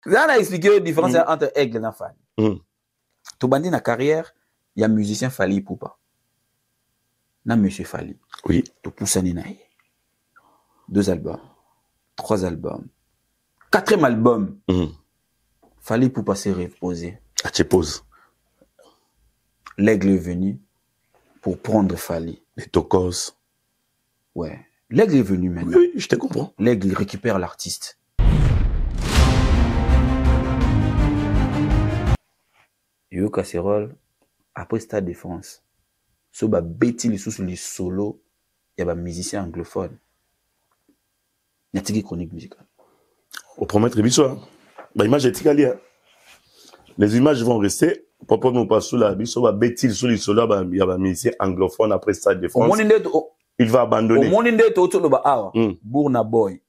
Ça a expliqué la différence entre Aigle et Fali. Tu bandis na carrière, il y a musicien Fali Poupa. Na monsieur Fali. Oui. Tu pousses à Ninaï. 2 albums, 3 albums, 4e album. Fali Poupa s'est reposé. Ah, tu poses. L'Aigle est venu pour prendre Fali. Les tocos. Ouais. L'Aigle est venu maintenant. Oui, je te comprends. L'Aigle récupère l'artiste. Yo Casserole, après Stade de France, ce ba bêtis les sous les solos, il y a un musicien anglophone. Il y a une chronique musicale. Au premier trimestre, l'image est ticali. Les images vont rester. Papa nous passe sous la bise, on va bêtis sous les solos, il y a un musicien anglophone après Stade de France. Il va abandonner. Au monde de tout le bas, Burna Boy,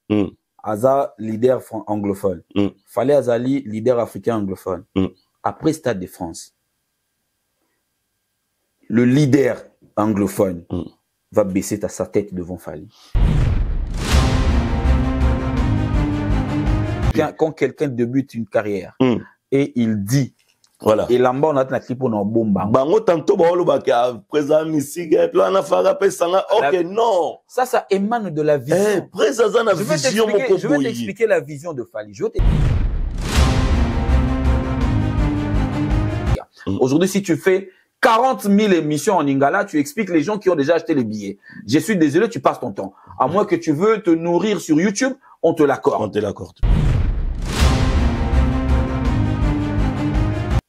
Aza leader anglophone, Fallait Azali leader africain anglophone. Après Stade de France, le leader anglophone va baisser sa tête devant Fali. Quand quelqu'un débute une carrière et il dit, voilà. Et là-bas, on a un clip pour nos bombes. Bango tantôt, présent ici, plan à faire appel, ok, non. Ça émane de la vision. Je vais t'expliquer la vision de Fali. Aujourd'hui, si tu fais 40 000 émissions en Lingala, tu expliques les gens qui ont déjà acheté les billets. Je suis désolé, tu passes ton temps. À moins que tu veux te nourrir sur YouTube, on te l'accorde. On te l'accorde.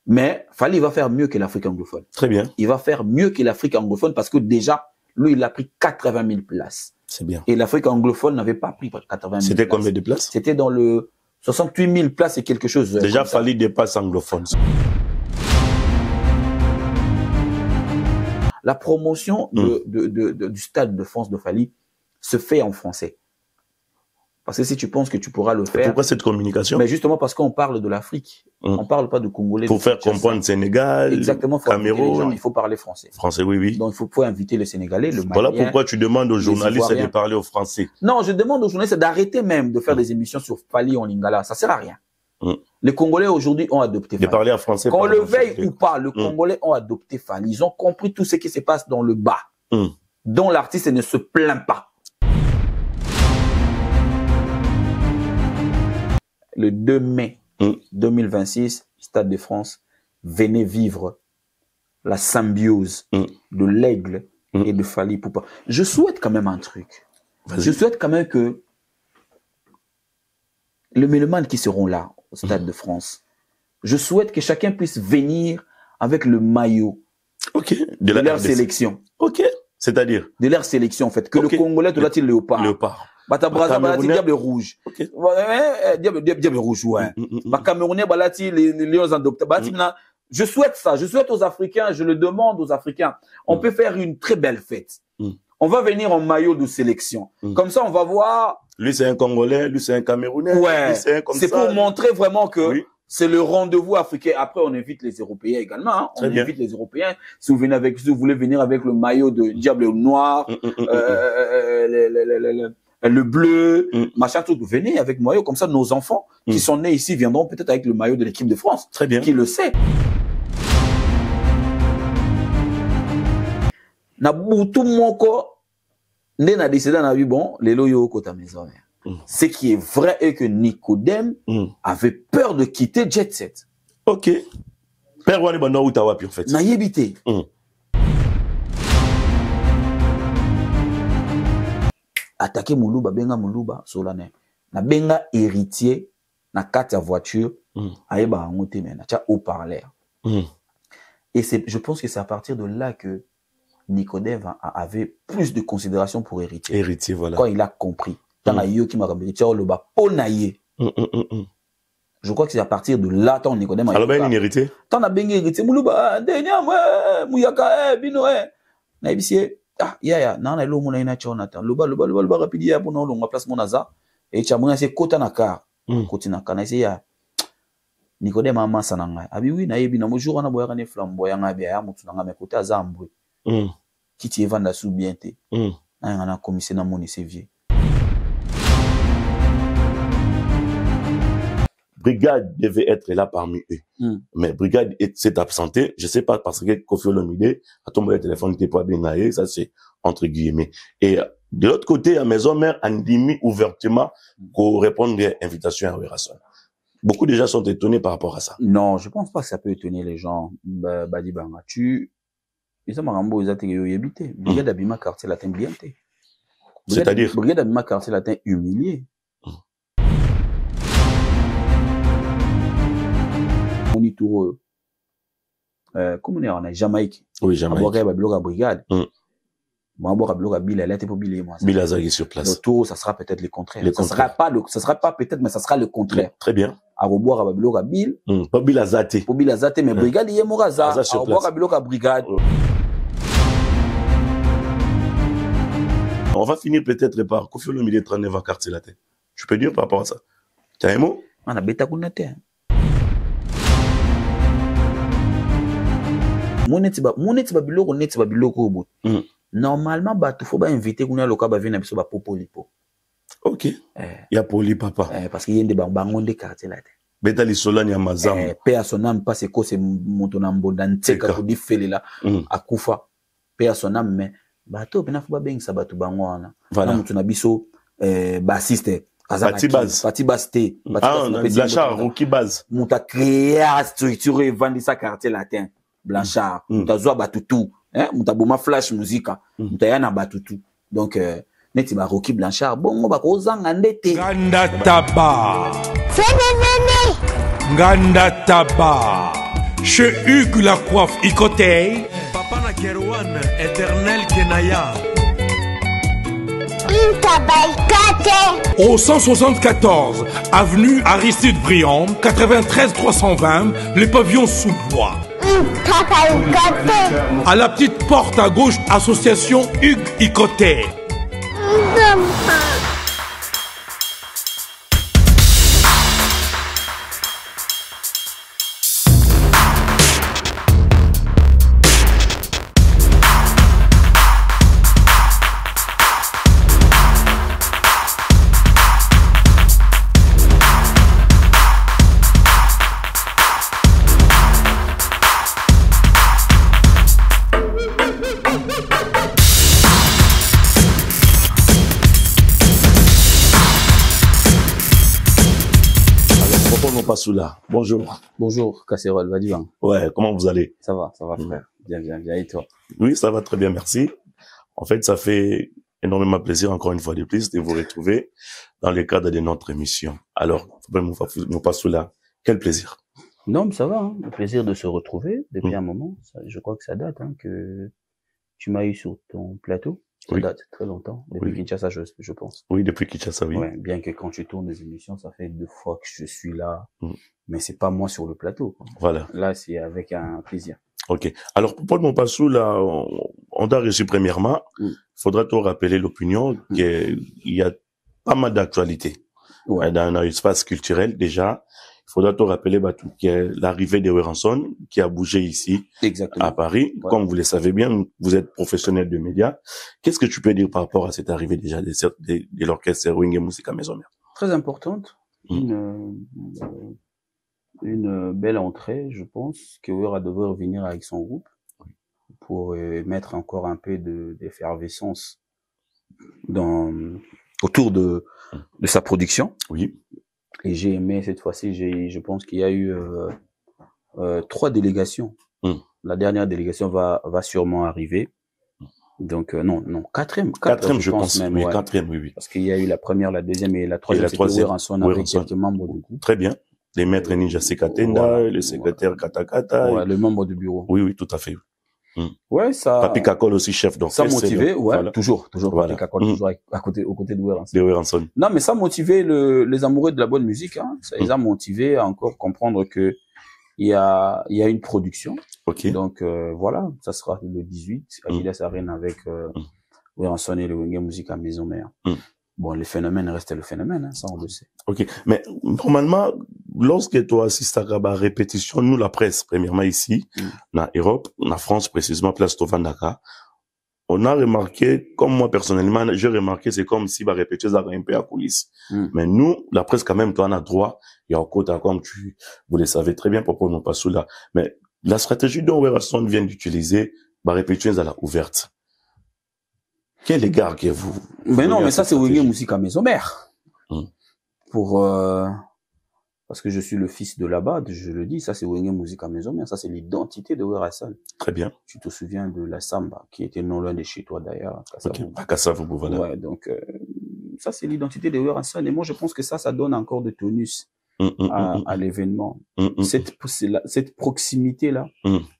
Mais Fali va faire mieux que l'Afrique anglophone. Très bien. Il va faire mieux que l'Afrique anglophone parce que déjà, lui, il a pris 80 000 places. C'est bien. Et l'Afrique anglophone n'avait pas pris 80 000 places. C'était combien de places? C'était dans le 68 000 places et quelque chose. Déjà, Fali dépasse anglophone. La promotion du Stade de France de Fali se fait en français. Parce que si tu penses que tu pourras le faire... Pourquoi cette communication? Mais justement parce qu'on parle de l'Afrique. On ne parle pas de Congolais. Pour faire comprendre Sénégal, exactement, Cameroun. Il faut parler français. Français, oui, oui. Donc il faut inviter les Sénégalais, le Malien. Voilà pourquoi tu demandes aux journalistes de parler au français. Non, je demande aux journalistes d'arrêter même de faire des émissions sur Fali en lingala. Ça sert à rien. Les Congolais aujourd'hui ont adopté Fali. De parler en français. Qu'on le veuille ou pas, les Congolais ont adopté Fali. Ils ont compris tout ce qui se passe dans le bas, dont l'artiste ne se plaint pas. Le 2 mai 2026, Stade de France, venez vivre la symbiose de l'Aigle et de Fali Poupa. Je souhaite quand même un truc. Je souhaite quand même que les mélomanes qui seront là au Stade de France, je souhaite que chacun puisse venir avec le maillot de leur sélection. Ok. C'est-à-dire de leur sélection, en fait. Que le Congolais te l'a-t-il léopard. Léopard. Diable rouge. Diable rouge, ouais. Camerounais, les lions adoptés. Je souhaite ça. Je souhaite aux Africains, je le demande aux Africains. On peut faire une très belle fête. On va venir en maillot de sélection. Comme ça, on va voir. Lui, c'est un Congolais, lui, c'est un Camerounais. Ouais. C'est pour montrer vraiment que c'est le rendez-vous africain. Après, on invite les Européens également. Hein. On invite les Européens. Si vous voulez venir avec le maillot de Diable Noir, le bleu, machin, tout, venez avec le maillot. Comme ça, nos enfants qui sont nés ici viendront peut-être avec le maillot de l'équipe de France. Très bien. Qui le sait. Na butu moko, nde na décidé na bon, les loyo kota maison. Ce qui est vrai est que Nicodème avait peur de quitter Jet Set. Ok. Père Wani Banda ou Tawapi en fait. Na yebité. Attaquer Moulouba, benga Moulouba, solane. Na benga héritier, na carte à voiture, aïeba angote mena, tia haut-parleur. Et je pense que c'est à partir de là que Nicodème avait plus de considération pour héritier. Héritier, voilà. Quand il a compris. Je crois que c'est à partir de là, tant Nicodème. Alors, ben, une héritier? Tant a bien héritier, Moulouba, Denya, Mouyaka, Binoé. Naïbisier. Ah, ya, nan na lo mona ina chonata. Loba rapide ya pour non place monaza. Et chamona c'est kota na car. Koti na kana c'est ya. Nicodème mama sananga. Abi oui na yebi na mojour na boya ne flamboyanga bia ya mutu na me kota azambwe. Kiti evanda sou bien te. Na na commissaire na moni c'est vieux. Brigade devait être là parmi eux. Mais Brigade s'est absenté. Je sais pas parce que Koffi Olomide a tombé le téléphone, n'était pas bien aillé. Ça, c'est entre guillemets. Et de l'autre côté, à Maison Mère, a dit ouvertement qu'on répondre à l'invitation à Werrason. Beaucoup de gens sont étonnés par rapport à ça. Non, je pense pas que ça peut étonner les gens. Badi Banga, ils ont marambo, ils ont été habité. Brigade Abima quartier latin bien té. C'est-à-dire? Brigade Abima quartier latin humilié. On y tourne, comme on est en Jamaïque. Oui, Jamaïque. On va bloquer brigade. Moi, on va bloquer Bill, elle a été pour Bill et moi. Bill Azaghi sur place. Le tour, ça sera peut-être le contraire. Ça sera pas peut-être, mais ça sera le contraire. Très bien. À reboire à bloquer Bill. Pas Bill Azate. Pour Bill Azate, mais brigade, il y a Moraza. À reboire à bloquer brigade. On va finir peut-être par Koffi Olomide 39 à quartier latin. Je peux dire par rapport à ça. Tu as un mot? On a bêta kounate. Monetiba biloko obo. Normalement, il faut inviter qu'on a le cas de venir à Popolipo. Ok. Il y a Poli Papa. Parce qu'il y a des bangon de quartier là. Beta li solani ya mazam. Père son âme parce que c'est montonambo d'anteka pour dire fele là. À Koufa. Père son âme mais bato pena faut pas bien ça bato bangwana. Voilà. Nous tuna biso bassiste. Pati Basté. Blanchard, Rocky Baz. Mouta créé structure et vendre ça quartier latin. Blanchard. Mouta zoa batutu. Mouta boma flash musique. Mouta yana batutu. Donc, neti ba Rocky Blanchard. Bon, ba ko zanga ndete. Nganda Taba. Nganda Taba. Chez Hugues la coiffe Icotey. Papa na Kerouan, éternel Kenaya. Au 174, avenue Aristide Briand, 93 320, le pavillon sous bois. À la petite porte à gauche, association Hugues Icotey. Soula. Bonjour. Bonjour, Casserole, va dire. Ouais, comment vous allez? Ça va, frère. Bien, et toi? Oui, ça va très bien, merci. En fait, ça fait énormément plaisir, encore une fois de plus, de vous retrouver dans le cadre de notre émission. Alors, nous passons là. Quel plaisir. Non, mais ça va, hein. Le plaisir de se retrouver depuis un moment. Ça, je crois que ça date, hein, que tu m'as eu sur ton plateau. Ça date très longtemps, depuis Kinshasa, je pense. Oui, depuis Kinshasa, oui. Ouais, bien que quand tu tournes des émissions, ça fait 2 fois que je suis là, mais c'est pas moi sur le plateau, quoi. Voilà. Là, c'est avec un plaisir. Ok. Alors, pour Paul Mopassou, là, on doit réussir premièrement. Faudra te rappeler l'opinion qu'il y a pas mal d'actualités dans l'espace culturel, déjà. Il faudra te rappeler que l'arrivée de Werrason qui a bougé ici à Paris. Ouais. Comme vous le savez bien, vous êtes professionnel de médias. Qu'est-ce que tu peux dire par rapport à cette arrivée déjà de l'orchestre Wenge Musica Maison Mère? Très importante. Une belle entrée, je pense, que Wera devrait revenir avec son groupe pour mettre encore un peu d'effervescence autour de sa production. Oui. Et j'ai aimé cette fois-ci, je pense qu'il y a eu 3 délégations. La dernière délégation va sûrement arriver. Donc non, quatrième, je pense même. Oui, quatrième, oui. Parce qu'il y a eu la première, la deuxième et la troisième. C'était Werrason avec quelques membres du groupe. Très bien. Les maîtres Ninja Sekatenda, le secrétaire Katakata. Ouais, le membre du bureau. Oui, tout à fait. Ouais, ça. Papi Kakol aussi chef d'orchestre. Ça motivé, toujours. Papi Kakol toujours aux côtés de Werrason. Non, mais ça motivé les amoureux de la bonne musique, hein. Ça les a motivés à encore comprendre que il y a une production. Ok. Donc, voilà, ça sera le 18 à Gilas Arena avec, Werrason et le Wenge Musica Maison Mère. Bon, le phénomène reste le phénomène, hein, ça on le sait. Ok. Mais, normalement, lorsque tu assistes à la répétition, nous, la presse, premièrement ici, en Europe, en France, précisément, place Tovandaka, on a remarqué, comme moi personnellement, j'ai remarqué, c'est comme si, répéteuse a un peu à coulisses. Mais nous, la presse, quand même, toi, on a droit, il y a encore, comme vous le savez très bien, pourquoi non pas sous là. Mais la stratégie dont Werrason vient d'utiliser, répéteuse à la ouverte. Quel égard que vous? Mais non, mais ça, c'est Wenge Musique à maison mère. Pour, parce que je suis le fils de Labad, je le dis, ça c'est Wenge Musique à maison mère, ça c'est l'identité de Werrason. Très bien. Tu te souviens de la samba, qui était non loin de chez toi d'ailleurs. À Kassavubu, voilà. Ouais, donc, ça c'est l'identité de Werrason. Et moi, je pense que ça donne encore de tonus à l'événement. Cette proximité-là,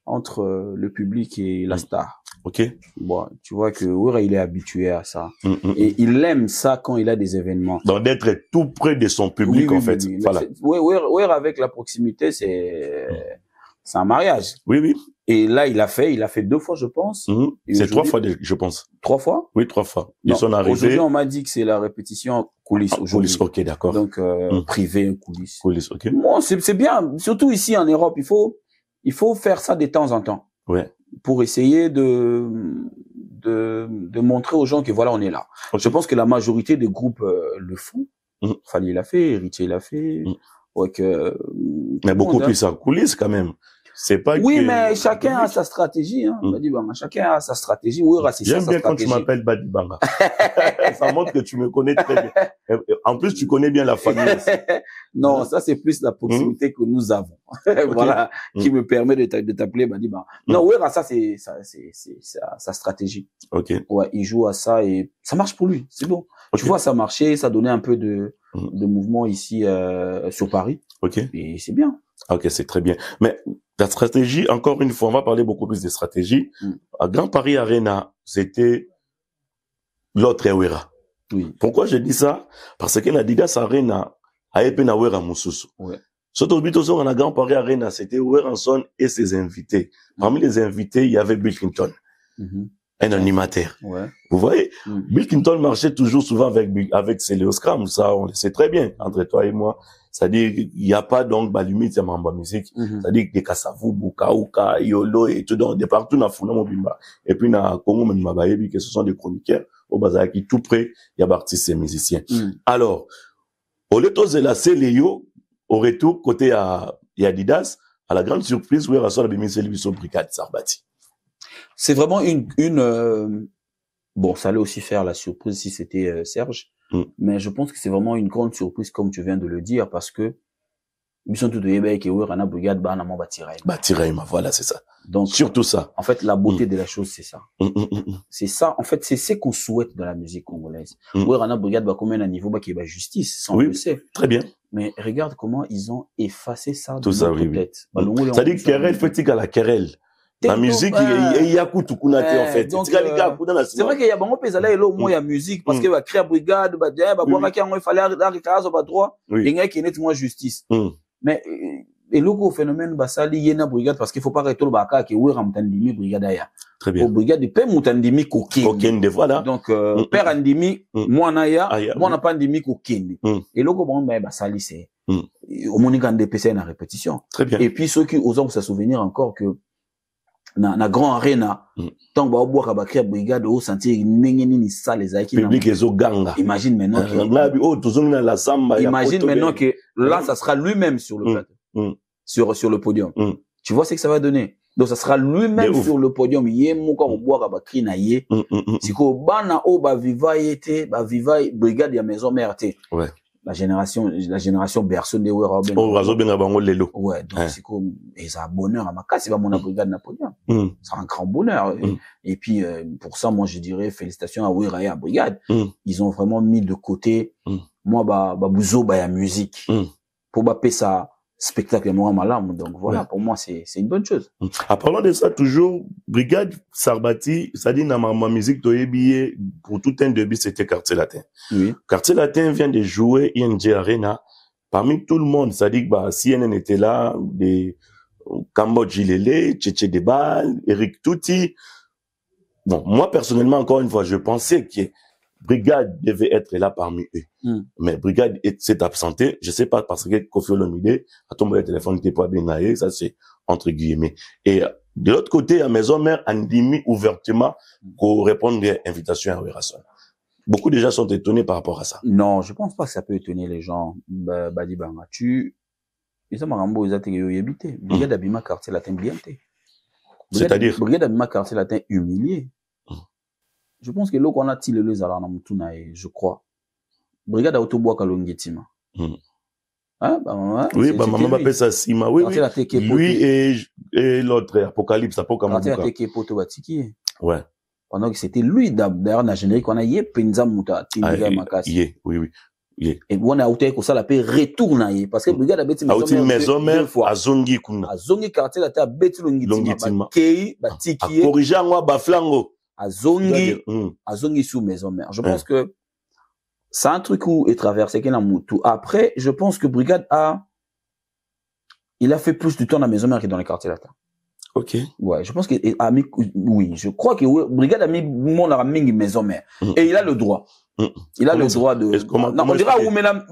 entre le public et la star. Ok. Bon, tu vois que Wera, il est habitué à ça. Et il aime ça quand il a des événements. Donc, d'être tout près de son public, en fait. Voilà. Wera, avec la proximité, c'est un mariage. Oui. Et là, il a fait 2 fois, je pense. C'est 3 fois, je pense. 3 fois? Oui, 3 fois. Ils sont arrivés. Aujourd'hui, on m'a dit que c'est la répétition coulisses aujourd'hui. Coulisses, ok, d'accord. Donc, privé, coulisses. Coulisses, ok. Bon, c'est bien. Surtout ici, en Europe, il faut faire ça de temps en temps. Ouais. Pour essayer de montrer aux gens que voilà, on est là. Okay. Je pense que la majorité des groupes le font. Fali l'a fait, Héritier l'a fait. Ouais, mais beaucoup plus en coulisses quand même. C'est pas oui, mais chacun a sa stratégie, hein. Chacun a sa stratégie. Oui, j'aime bien quand tu m'appelles Badibanga. Ça montre que tu me connais très bien. En plus, tu connais bien la famille aussi. Non, ça c'est plus la proximité que nous avons. Voilà, qui me permet de t'appeler Badibanga. Non, oui, ça c'est sa stratégie. Ok. Ouais, il joue à ça et ça marche pour lui. C'est bon. Okay. Tu vois, ça marchait, ça donnait un peu de mouvement ici sur Paris. Ok. Et c'est bien. Ok, c'est très bien. Mais la stratégie, encore une fois, on va parler beaucoup plus de stratégie. À Grand Paris Arena, c'était l'autre Wera. Oui. Pourquoi je dis ça? Parce que la Didas Arena a été na Wera Moussousou. Ouais. Surtout, on a Grand Paris Arena, c'était Werrason et ses invités. Parmi les invités, il y avait Bill Clinton. Un animateur. Ouais. Vous voyez, Bill Clinton marchait toujours souvent avec Céléos Cram, ça on le sait très bien, entre toi et moi. C'est-à-dire qu'il n'y a pas donc limite à ma musique. C'est-à-dire que des Kassavubu, Kauka, Yolo et tout, donc de partout na Funa Mobimba. Et puis na Congo Mabayebi, que ce sont des chroniqueurs, au bazar qui tout près, il y a artistes et musiciens. Alors, au lieu de la Céléo, au retour, côté à Adidas, à la grande surprise, où Werrason a mis Célébiso Brigade Sarbati. C'est vraiment bon, ça allait aussi faire la surprise si c'était Serge. Mais je pense que c'est vraiment une grande surprise, comme tu viens de le dire, parce que, ils sont tous de et Werana Brigade, Batiraïma, voilà, c'est ça. Donc, surtout ça. En fait, la beauté de la chose, c'est ça. C'est ça, en fait, c'est ce qu'on souhaite dans la musique congolaise. Werana Brigade, combien à niveau, qui est justice, ça on le sait. Très bien. Mais regarde comment ils ont effacé ça de notre tête. Ça dit querelle, fatigue à la querelle. La musique, il y a tout en fait. C'est vrai qu'il y a bon pesala et là au moins il y a musique parce que va créer brigade, va dire boire qui il fallait arrêter ba droit, il y a qui net moi justice. Mais et le gros phénomène basali yena brigade parce qu'il faut pas arrêter le baka qui oui ramtandimi brigade ya. Très bien. Au brigade pe mutandimi kokende voilà. Donc père andimi moi na ya, moi na pas andimi kokende. Et le gros bon basali c'est au monigan de PC na répétition. Très bien. Et puis ceux qui osent se souvenir encore que na grand arena tant ba boire ba créer brigade au sentir nengeni ni ça les aiki public ezo ganga. Imagine maintenant que la samba. Imagine maintenant que là ça sera lui-même sur le plateau. Sur le podium. Tu vois ce que ça va donner. Donc ça sera lui-même sur le podium yé muka ko boire ba cri na yé. Siko bana o ba viva brigade ya maison mère té. Ouais. La génération berceau de Wera Ben. Ouais, donc c'est comme, et ça a bonheur à ma casse, c'est pas mon brigade Napoléon. C'est un grand bonheur. Et puis, pour ça, moi, je dirais félicitations à Wera et à Brigade. Ils ont vraiment mis de côté, moi, bouzo, la musique. Pour payer ça, spectacle, moi, malam. Donc voilà, pour moi, c'est une bonne chose. En parlant de ça, toujours, Brigade Sarbati, ça dit, ma musique, pour tout un début, c'était Quartier Latin. Oui. Quartier Latin vient de jouer ING Arena. Parmi tout le monde, ça dit que, CNN était là, des Cambodge Lele, Tchétché Debal, Eric Touti. Bon, moi, personnellement, encore une fois, je pensais que Brigade devait être là parmi eux. Mais Brigade s'est absenté. Je sais pas parce que Kofi Olomide a tombé le téléphone, il était pas bien naïf. Ça, c'est entre guillemets. Et De l'autre côté, la maison mère a dit ouvertement pour répondre à l'invitation à Werason. Beaucoup de gens sont étonnés par rapport à ça. Non, je pense pas que ça peut étonner les gens. Badi Banga, ils ont marambo, ils ont été habité. Brigade Abima quartier latin bien té. C'est-à-dire? Brigade Abima quartier latin humilié. Je pense que l'eau qu'on a tiré les alars dans Moutunae, je crois. Brigade Autobois Kalongitima. Hein, bah, oui, bah, maman m'appelle ça Sima, oui, oui. Lui et l'autre, Apocalypse, Apocalypse. Ouais. Pendant que c'était lui, d'ailleurs, dans le générique, on a yé Penza Mouta, Tindiga Makasi. Oui, oui. Et on a outé que ça l'appelle retourne, parce que Brigade a bêti maison mère, à Zongi Kuna. À Zongi quartier, la terre bêti Longitima. Kei, Batiki. À corriger moi, Baflango. À Zongi sous maison mère. Je pense que c'est un truc où est traversé qu'il a Moutou. Après, je pense que Brigade il a fait plus de temps dans la maison mère que dans les quartiers latins. Ok. Ouais, je pense que oui, je crois que Brigade a mis mon ami maison mère. Et il a le droit. Il a le droit de. Non, on dira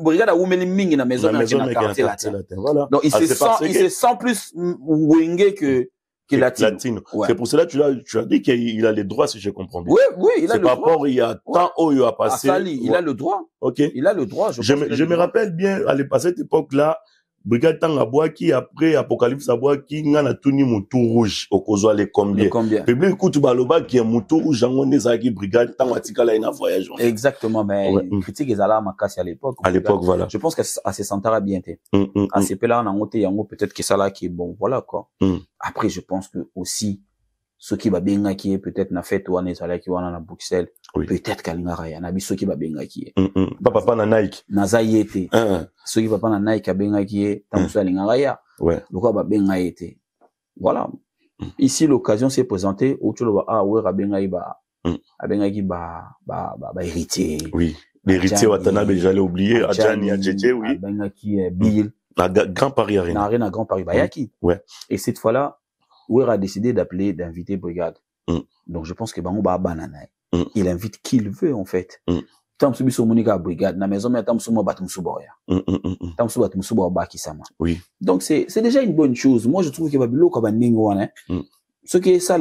Brigade a oumeli mingi na maison mère dans le quartier latin. Voilà. Donc il se sent plus wingé que latino. Ouais. C'est pour cela que tu as dit qu'il a les droits, si je comprends bien. Oui, oui, il a le droit. C'est par rapport, il y a tant où il a passé. Il a le droit. Ok. Il a le droit. Je me rappelle bien, à cette époque-là, Brigade Tang Abouaki, après Apocalypse Abouaki, il y a tout moutou rouge, au Kozo, les combien. Public Koutou Baloba, qui est moutou rouge, en on est Brigade Tang Watikala, il a voyagé. Exactement, mais critique les alarmes à casser à l'époque. À l'époque, voilà. Je pense qu'à ces centres bien été. À ces là, on a monté, peut-être que ça là qui est bon, voilà, quoi. Après, je pense que aussi, ceux qui va bien qui est peut-être na fait ou on est allé qui va à Bruxelles, peut-être qu'à l'ingara, na bi ceux qui va bien qui est. Papa na Nike. Na Zayete. Ceux qui va pas na Nike à bien qui est, tant que ça l'ingara. Ouais. Le quoi va bien été. Voilà. Ici, l'occasion s'est présentée où tu le vois, ouais, à bien héritier. Oui. L'héritier Watanabe, j'allais oublier, Adjani, Adjedje, oui. Ben qui est Bill. La Grand Paris Arena. Arena Grand Paris Bayaki. Ouais. Et cette fois-là, Ouer a décidé d'inviter Brigade. Donc, je pense que Bango ba banana. Il invite qui il veut, en fait. Tam subi so monika Brigade, na maison, mais tam sumo batum suboya. Tam subo batum subo baki sama. Oui. Donc, c'est déjà une bonne chose. Moi, je trouve que Babilo, comme un ningouane, ce qui est ça,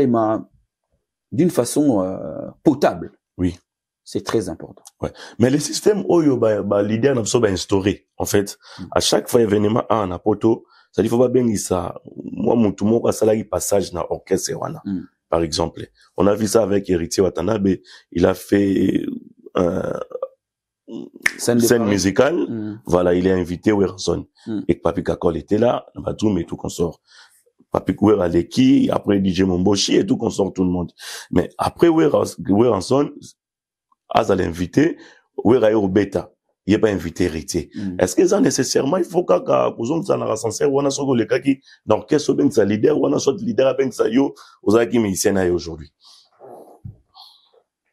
d'une façon, potable. Oui. C'est très important. Ouais. Mais le système, l'idée, on a instauré, en fait. À chaque fois, événement, on a poto. Ça dit, faut pas bien dire ça. Moi, tout le monde a salarié passage dans l'orchestre, par exemple. On a vu ça avec Héritier Watanabe. Il a fait, scène musicale. Voilà, il est invité Werason. Et Papi Kakol était là, Batoum et tout consort. Papi Kouer Aleki, après DJ Momboshi et tout consort tout le monde. Mais après Werason, As à l'invité, Werayo Beta. Il n'est pas invité héritier. Est-ce que ça nécessairement, il faut qu'on ça n'a rassemblé, on a soit le cas qui, dans quel soit ben sa leader, on a soit leader ben sa yo, aux qui musicien aujourd'hui.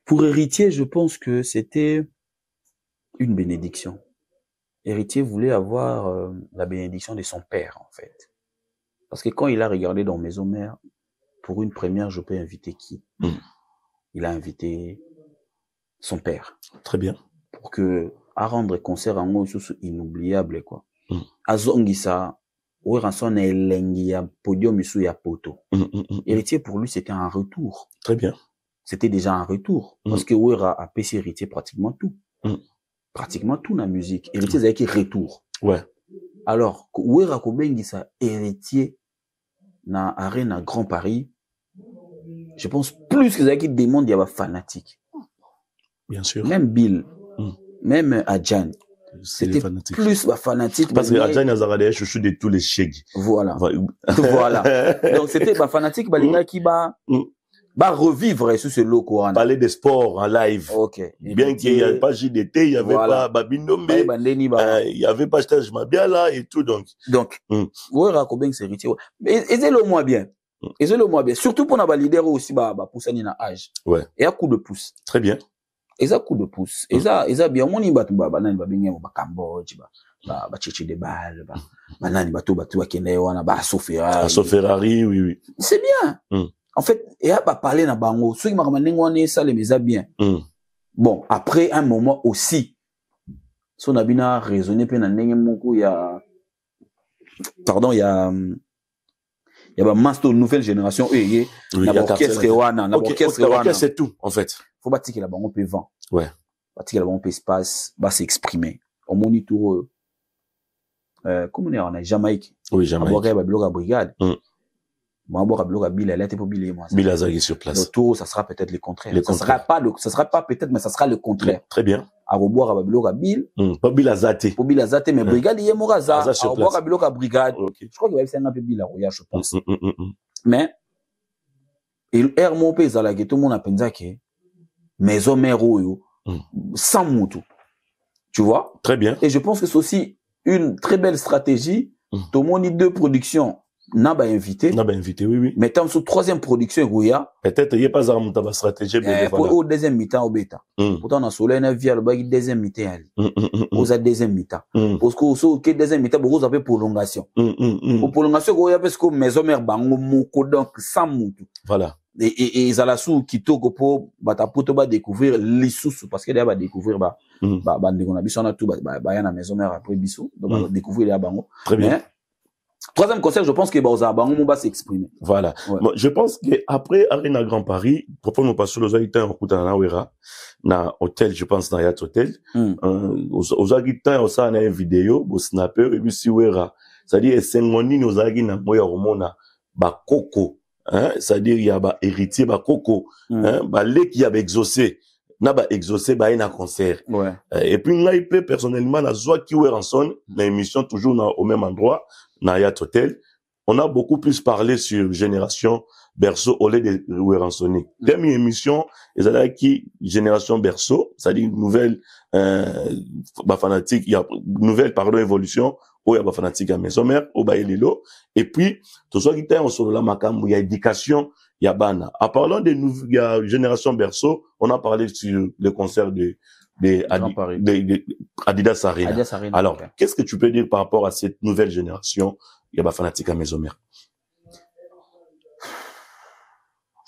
Pour héritier, je pense que c'était une bénédiction. Héritier voulait avoir la bénédiction de son père, en fait. Parce que quand il a regardé dans Maison Mère, pour une première, je peux inviter qui? Il a invité son père. Très bien. Pour que, à rendre concert en gros, inoubliable, quoi. Azongisa, Werason elengi ya podium isu ya poto. Héritier, pour lui, c'était un retour. Très bien. C'était déjà un retour. Parce que Wera a payé héritier pratiquement tout. Pratiquement tout dans la musique. Héritier, c'est qui retour. Ouais. Alors, Wera Kobengisa, héritier, na Arena Grand Paris, je pense plus que ça qui demande, il y a des fanatiques. Bien sûr. Même Bill. Même Adjan, c'était plus fanatique. Parce que Adjan a des chouchous de tous les chèques. Voilà. Voilà. Donc c'était fanatique, qui va revivre sur ce loco. Parler des sports en live. Ok. Bien qu'il n'y avait pas JDT, il n'y avait pas Babindombe, il n'y avait pas Stage Mabia là et tout, donc. Ouais, Rakobeng, c'est héritier. Et c'est le moins bien. Et c'est le moins bien. Surtout pour nos leaders aussi, pousser na âge. Ouais. Et à coup de pouce. Très bien. Et ça coup de pouce. Et ça bien moni batu nani babinge ba Cambodge ba chichi de balle nani batu akene wana ba Ferrari oui. C'est bien. En fait, et a pas parler na bango, ceux qui m'a ramené ngone ça les meza bien. Bon, après un moment aussi son abina raisonné pe na ndenge moko il y a y a ba master nouvelle génération na orchestre wana na orchestre wana c'est tout en fait faut bâtir la bango peut vent ouais bâtir la bango peut espace va s'exprimer au monitor comme on est en Jamaïque oui Jamaïque aboka ba bloc brigade moi aboka bloc Bill elle était pour Bill moi Bill Azagi sur place le tour ça sera peut-être le contraire ça sera pas peut-être mais ça sera le contraire très bien à reboire à bloc Bill pas Bill Azate pour Bill Azate mais brigade y est moraza à reboire à bloc à brigade je crois qu'il va faire un peu Bill Roya je pense mais il air mon pays la que tout le monde a pensé que maison mère sans moutou tu vois très bien et je pense que c'est aussi une très belle stratégie tout le monde dit deux productions n'a pas invité oui mais tant sous troisième production peut-être il y a pas un stratégie pour au deuxième mi-temps au bêta pourtant on a soleil na via le bail deuxième mi-temps ali aux a deuxième mi-temps parce que au que deuxième mi-temps beaucoup ça fait prolongation pour prolongation parce que maison mère bango moko donc sans moutou voilà et ils allaient sous kitoko pour batapoto ba découvrir l'issous parce que là va découvrir ba ndeko na biso na tout ba ya na maison mère après biso donc va découvrir les bango très bien. Troisième conseil, je pense que Baoza Bango va s'exprimer. Voilà. Ouais. Bon, je pense que après Arena Grand Paris, propos nous passer aux habitants en Koutana Nawera, na hôtel, je pense dans Yacht Hotel, aux habitants au ça na une vidéo, au snapper et puis si wera, c'est-à-dire Sengoni nos agi na moya romona ba koko, hein, c'est-à-dire il y a ba héritier ba koko, hein, ba lé qui a exaucé. Na ba exaucé ba ina concert. Ouais. Et puis là il peut personnellement na zoa qui wera en son, na émission toujours au même endroit. Nayat Hotel, on a beaucoup plus parlé sur Génération Berceau au lieu de Weransonic. Dernière émission, ils allaient qui Génération Berceau, c'est-à-dire une nouvelle fanatique, il y a nouvelle évolution, où il y a fanatique à maison mère, au Baïlilo, et puis tout ça qui était en solo la macam, il y a éducation, il y a bana. En parlant de Génération Berceau, on a parlé sur le concert de Adidas Arena. Alors, qu'est-ce que tu peux dire par rapport à cette nouvelle génération? Il y a pas fanatique à maison mère.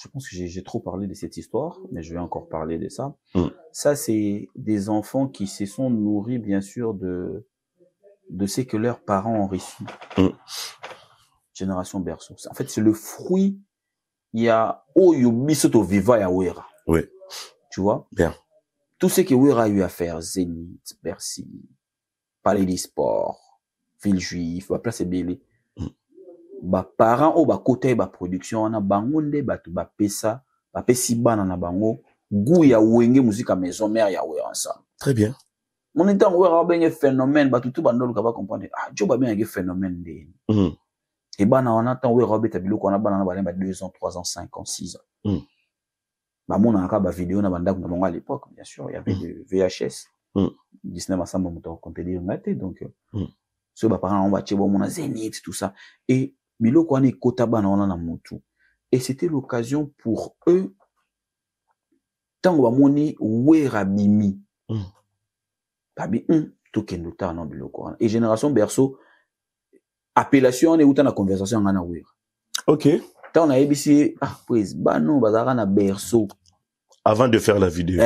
Je pense que j'ai trop parlé de cette histoire, mais je vais encore parler de ça. Ça, c'est des enfants qui se sont nourris, bien sûr, de ce que leurs parents ont reçu. Génération Berceau. En fait, c'est le fruit. Il y a Oyo Bisoto Viva Yawera. Oui. Tu vois? Bien. Tout ce que Wera a eu à faire, Zénith, Bercy, Palais des Sports, Ville Juive, Place Bélé, parents au côté production, on a bangonde, pesa, pesi bana na bango, goût ya wenge musique à maison mère ya Wera ensemble. Très bien. Mon étant Wera ben un phénomène, tout bandol ka ba comprendre, Joe ba bien un phénomène de. Et bana on attend Wera beta biloko on a bana na 2 ans, 3 ans, 5 ans, 6 ans. Mon encore ba vidéo na banda na bango à l'époque bien sûr il y avait de VHS Disney masamba moto compte dire ngate donc ce ba parents on va tchebo mon Zénith tout ça et biloko ani kota bana on na mutu et c'était l'occasion pour eux tango ba moni Wera bimi babi to kendo ta na biloko et Génération Berceau appellation on est outa na conversation ngana Wera. OK. On a ABC pues bano bazara na Berceau avant de faire la vidéo.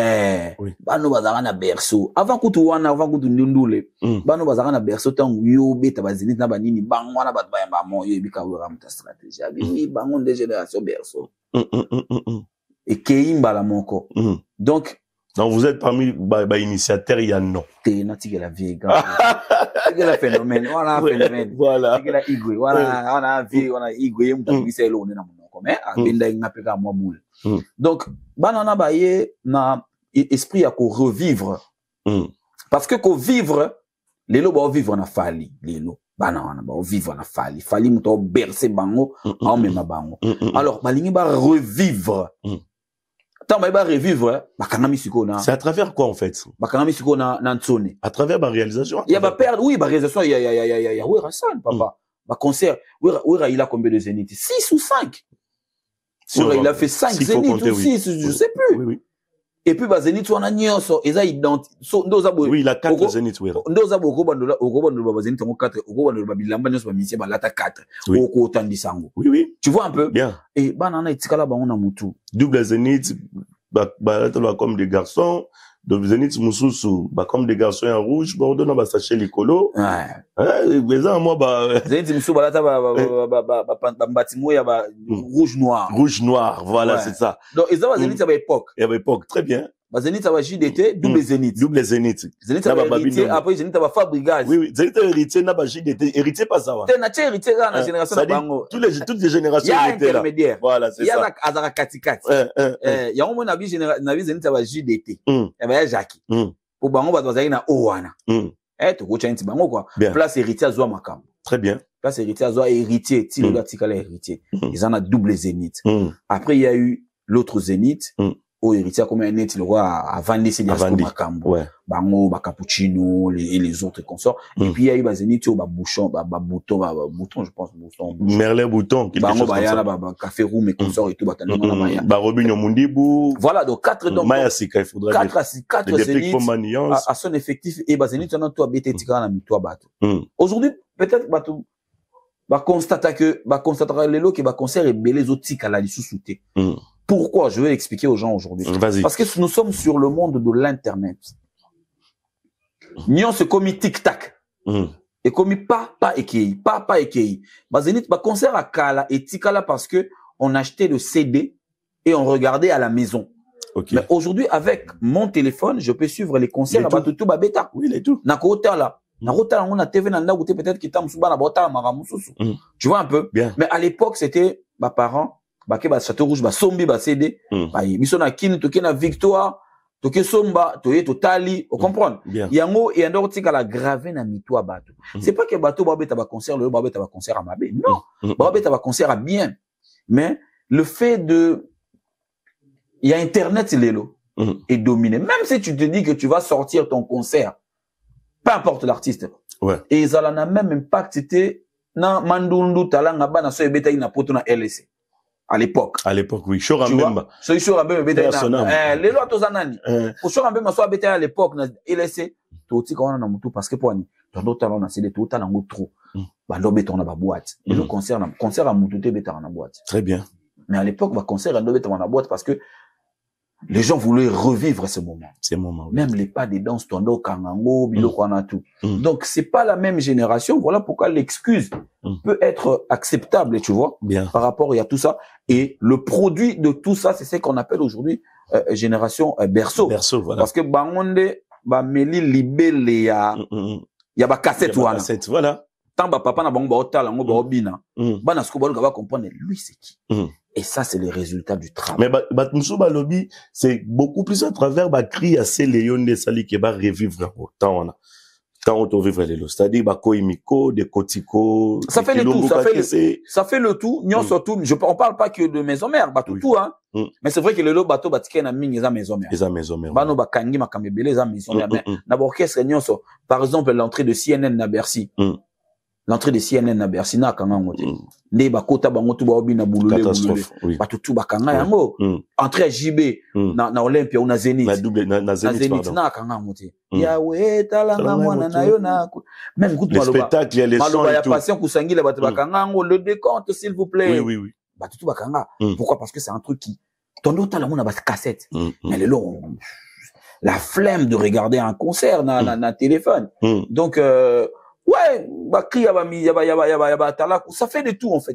Oui. Bano bazara na Berceau avant kutu ndundule bano bazara na Berceau tangu yo beta bazini na banini bango na batba ya mo yo bika Wera muta stratégie abi bango de Génération Berceau et keimba la moko donc vous êtes parmi initiateurs il y a non t'es natique la vieille gars c'est le phénomène voilà phénomène voilà c'est la igwe voilà on a vu on a igwe mutambisa elo na monoko mais abenda ngapeka mwa boule donc banana baye na esprit à revivre parce que ko vivre lelo ba vivre na fali lelo banana ba vivre na fali muto bercer bango en même bango alors balingi ba revivre c'est à travers quoi en fait? À travers ma réalisation. Il y a ma perte, oui, ma réalisation, il y a Wera San, papa. Ma concert, Wera il a combien de Zénith? 6 ou 5. Wera il a fait 5 Zénith ou 6, je sais plus. Oui. Et puis Zénith on a nyonso, ils a identifié. Oui, il a 4 Zénith Wera. Ndoza boko bandola, okobandola Zénith on 4, okobandola bilamba nyonso ba misi ba lata 4. Oko otandisango. Oui. Tu vois un peu? Bien. Et banana itikala ba on a mutu. Double Zénith, comme des garçons, Donc, Zénith Moussoussou, bah, comme des garçons en rouge, bah, on donne un sachet l'écolo. Ouais. Mais ça, moi, bah, Zénith Moussou, bah, là, bâtiment, il y a, rouge noir. Rouge noir, voilà, Ouais. c'est ça. Donc, ils ont Zénith, ça va époque. Et à l'époque, très bien. Bah, Zénith, ça va JDT, double Zénith. Double Zénith. Zénith, ça va héritier, après, Zénith, ça va Fabrigaz. Oui, oui, Zénith héritier, n'a pas JDT, héritier pas ça, T'es nature héritier, là, la génération de Bango. toutes les générations Il y a étaient là. intermédiaire. Voilà, c'est Il y a ça. la Azara Katikati. Il y a un moment, Nabi Zénith, ça va JDT. Il y a Jackie. Pour Bango, bah, ça na Owana. Tu vois, tu Bango, quoi. Place héritier à Zoa Makam. Très bien. Place héritier à Zoa héritier. Si le gars, Tikala héritier. Ils en ont double Zénith. Après, il y a eu l'autre Zénith. Au héritier, comme un net, le roi a vendu ses diaspos Makambo. Bango, ba Cappuccino, et les autres consorts. Et puis, il y a eu, ba Zénith, ba Bouchon, ba Bouton, je pense, Bouton. Merlet Bouton, quelque chose comme ça. Ba Café Room et consorts et tout, ba Ba Robinho Mundibou. Voilà, donc 4, donc. Maya Sika, il faudrait dire. 4 Zénith à son effectif, et ba Zénith, on a tout habité, tika, na mitoa, bateau. Aujourd'hui, peut-être, bateau, ba constatera les lots qui ba concert et belé autres tika, la sous-souté. Pourquoi? Je vais expliquer aux gens aujourd'hui. Parce que nous sommes sur le monde de l'Internet. Nous sommes comme tic-tac. Et comme pas ékeyi. Bah, Zénith, bah, concert à Kala et Tikala parce que on achetait le CD et on regardait à la maison. Okay. Mais aujourd'hui, avec mon téléphone, je peux suivre les concerts à Batutu Babeta. Oui, les tout. Nako hotel là. Nako hotel, on a TV nanda ou peut-être qu'il t'a moussouba na bota maramousou. Tu vois un peu? Bien. Mais à l'époque, c'était, bah, parents, bah, Château Rouge, bah, Sombi, bah, CD, bah, Bissona Kin, Toké na Victoire, Toké Somba, Toye Totali, vous comprenez? Yango, et un autre tika la gravé na mitoa bateau. C'est pas que bateau, babeta va concert, le babeta va concert à Mabé. Non. Babeta va concert à bien. Mais, le fait de, il y a Internet, l'élo, est dominé. Même si tu te dis que tu vas sortir ton concert, peu importe l'artiste. Ouais. Et ça a même impact, c'était, na mandundu talanga ba na so ebeta ina poto na LSC. À l'époque, oui. Chora Mbemba. So Chora Mbemba les lois tozanani. Pour Chora Mbemba so abeta à l'époque na LSC, to tika wana na mutu parce que poani. Dans talent na c'est des to talent trop. Ba lo beta na ba boîte. Et le concert à mutu te beta na boîte. Très bien. Mais à l'époque, ba concert à beta na boîte parce que les gens voulaient revivre ce moment. Ces moments. Oui. Même les pas des danses tondo kangango, biloko na tout. Donc c'est pas la même génération, voilà pourquoi l'excuse peut être acceptable, tu vois. Bien. Par rapport à tout ça et le produit de tout ça, c'est ce qu'on appelle aujourd'hui génération berceau. Berceau, voilà. Parce que bangonde ba meli libele ya ba cassette voilà. Tant ba papa na bango ba otala ngo ba obina. Bana sko ba va comprendre lui c'est qui. Et ça, c'est le résultat du travail. Mais Batmoussou Balobi, c'est beaucoup plus à travers cri à ces léons de Sali qui va revivre autant on a. Quand on vivre les lots. C'est-à-dire, Koimiko, des Kotiko. Ça fait le tout, ça fait le tout. Nyon surtout, on parle pas que de maison mère, tout, hein. Mais c'est vrai que le lot bateau batiké na ming, eza maison mère. Eza maison mère. Bano bakangi makamebele, eza maison mère. Mais, d'abord, qu'est-ce que nyon so? Par exemple, l'entrée de CNN na Bercy. L'entrée de CNN na Bercy na kanga ngote. Ne ba kota bango tu ba obi na boulole. Catastrophe. Batutu bakanga yango. Entrée à JB na Olympia ou na Zénith. Na Zénith na kanga ngote. Yawe talanga mwana na yo na. Même goût le spectacle, les sons et tout. Patient kusangila batu bakanga ngo le décompte s'il vous plaît. Oui. Batutu bakanga. Pourquoi? Parce que c'est un truc qui tondo talanga na ba cassette. Mais le long la flemme de regarder un concert na téléphone. Donc ouais, ça fait de tout en fait.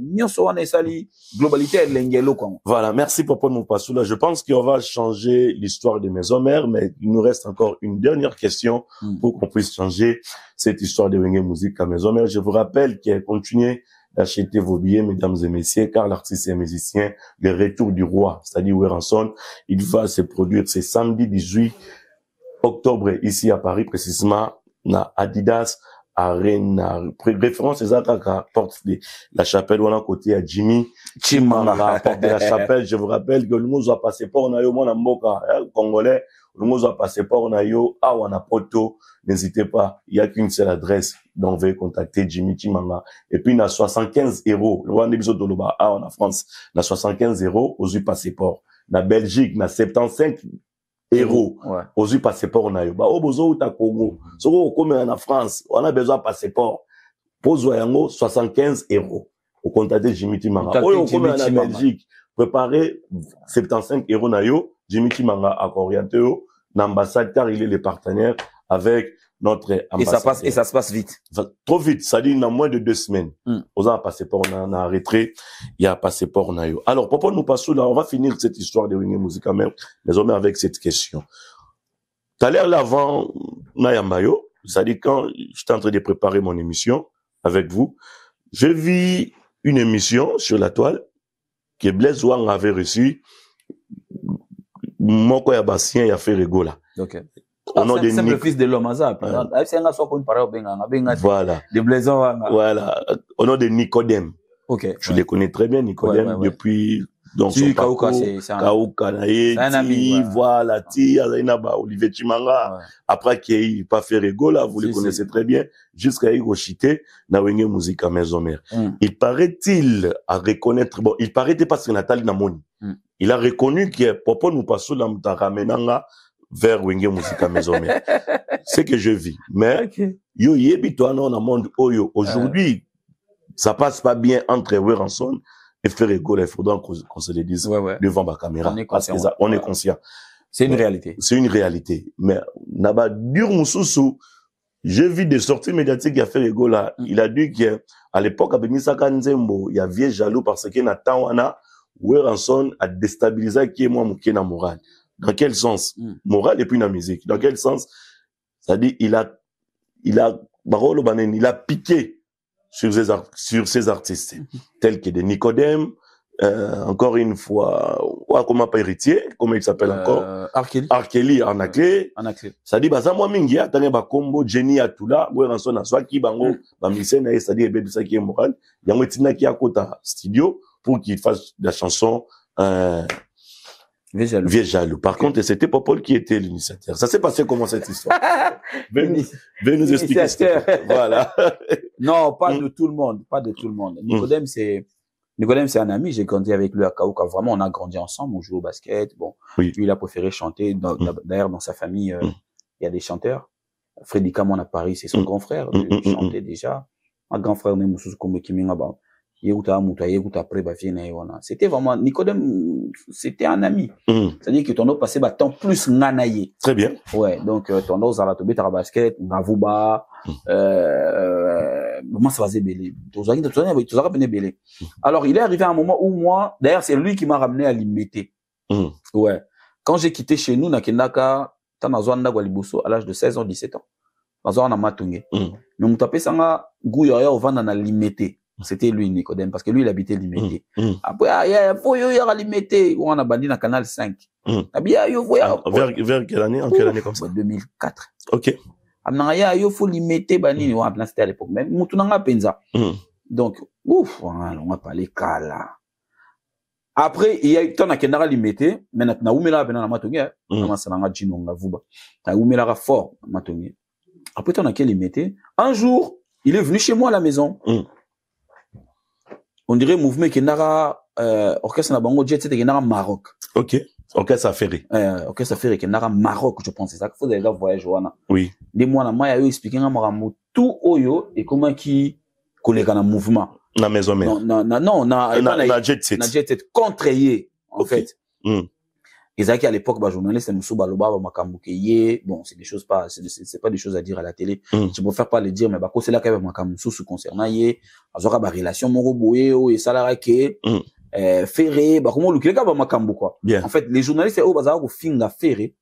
Globalité l'engelo quoi. Voilà, merci Papa Moupassoula. Je pense qu'on va changer l'histoire de Maison Mère, mais il nous reste encore une dernière question pour qu'on puisse changer cette histoire de Wenge Musique à Maison Mère. Je vous rappelle qu'il continuez d'acheter vos billets, mesdames et messieurs, car l'artiste et musicien, le retour du roi, c'est-à-dire Weranson, il va se produire ce samedi 18 octobre ici à Paris, précisément na Adidas Arena. Référence aux attaques porte de la chapelle ou à côté à Jimmy Chimanga porte de la chapelle. Je vous rappelle que le monde a passeport on a eu mon amboka congolais, le monde a passeport on a eu à Wanapoto. N'hésitez pas, il y a qu'une seule adresse donc veuillez contacter Jimmy Chimanga. Et puis na 75 €, le roi épisode de Loba en France, na 75 € aux passeport. Na Belgique na 75 €. Aux yeux passeport on a eu. Bah, au besoin ou ta Congo. Ce qu'on comme en France, on a besoin de passeport. Pose yango 75 €. Au contacter Jimmy Timanga. Au comme en Belgique, préparez 75 € na yo. Jimmy Timanga a orienté yo. l'ambassade, car il est le partenaire avec notre ambassade. Et ça se passe vite. Trop vite, ça dit dans moins de 2 semaines. On a un passeport, on a retrait, il y a un passeport. Alors, pourquoi nous passons là, on va finir cette histoire de Wenge Musica même, les hommes avec cette question. Tout à l'heure, là, avant Nayambayo, ça dit quand j'étais en train de préparer mon émission avec vous, j'ai vu une émission sur la toile que Blaise Wang avait reçu. Moko ya Bastien ya fait rigola. Ok. C'est le fils de l'homme, ça. Voilà. De Blaise Wang. Voilà. Au nom de Nicodème. Ok. Je les connais très bien, Nicodème, depuis, donc, son parcours. Kauka, Naïti, voilà, Olivier Chimanga. Après qu'il n'ait pas fait rigola, vous les connaissez très bien, jusqu'à Hiroshite, na Wenge Musica Maison Mère. Il paraît-il à reconnaître, bon, il paraît-il parce que Nathalie Namoni. Il a reconnu que Popo nous passons dans ta ramenanga vers Wenge Musica Maison Mère. C'est que je vis. Mais, yo yebi toi non, dans le monde, aujourd'hui, ça passe pas bien entre Weranson et Ferrego. Il faudra qu'on se le dise devant ma caméra. On est conscient. C'est une réalité. C'est une réalité. Mais, naba dur moussousou, j'ai vu des sorties médiatiques à Ferrego là. Il a dit qu'à l'époque, à Benisaka Nzembo, il y a vieux jaloux parce que Natawana, Weranson a déstabilisé qui est moi na moral. Dans quel sens? Moral et puis la musique. Dans quel sens? C'est-à-dire, il a piqué sur ces artistes, tels que des Nicodème, encore une fois, comment pas héritier, comment il s'appelle encore? Arkeli, Anaclé. C'est-à-dire, bah, ça, moi, mingi, attendez, bah, combo, Jenny, Atula, Weranson, Aswaki, Bango, bah, Missena, c'est-à-dire, ben, ça qui est moral. Il y a un petit qui a côté studio pour qu'il fasse la chanson, Vieux jaloux. Par contre, c'était Popol qui était l'initiateur. Ça s'est passé comment cette histoire? Venez nous expliquer. Voilà. Non, pas de tout le monde. Pas de tout le monde. Nicodème, c'est un ami. J'ai grandi avec lui à Kauka. Vraiment, on a grandi ensemble. On joue au basket. Bon. Oui. Lui, il a préféré chanter. D'ailleurs, dans sa famille, il y a des chanteurs. Freddy Camon à Paris, c'est son grand frère. Il chantait déjà. Un grand frère, même, comme Kiminga, c'était vraiment, Nicodème, c'était un ami. C'est-à-dire que ton eau passait, temps plus nanaye. Très bien. Ouais, donc, ton eau, Zalatobé, Tarabasket, Ngavouba, moi, ça va zébélé. Alors, il est arrivé à un moment où moi, d'ailleurs, c'est lui qui m'a ramené à l'imiter. Ouais. Quand j'ai quitté chez nous, Nakendaka, Tanazwanda Gwalibuso, à l'âge de 16 ans, 17 ans. Tanazwanda Matungé. Mais mon tapé, sanga, Gouyoya, au vent, à l'imiter. C'était lui, Nicodème, parce que lui, il habitait Limité. Après, il faut y aller Limité. On a bandit dans Canal 5. Vers quelle année? En quelle année comme ça? 2004. Ok. Il faut Limité, bani, on a plan, c'était à l'époque même. Moutounanga Penza. Donc, ouf, on va parler là. Après, il y a eu tant à Kendara Limité, mais na oumela bena na matonge, na sananga jino nga vuba. Na oumela fort matonge. Après, tant à Limité, un jour, il est venu chez moi à la maison. On dirait mouvement Kendara orchestre na bango jet set Kendara Maroc. OK. Orchestre affairé. Orchestre affairé Kendara Maroc, je pense c'est ça qu'il faut déjà voyager wana. Oui. Des mois na maya yo expliquer nga maramou tout oyo et comment qui collègue na mouvement. Na maison mère. Non, na jet set. Na jet set contre en fait. Ezaki à l'époque ba journaliste Moussou Baloba ba makambuke yé, bon c'est des choses pas c'est pas des choses à dire à la télé. Je préfère pas le dire mais ba ko c'est là quand même makambuke sous concernant yé azoka ba relation moko boye o et salara ke ferré ba comment le ka ba makambuke quoi. En fait les journalistes o bazaka ko finga ferré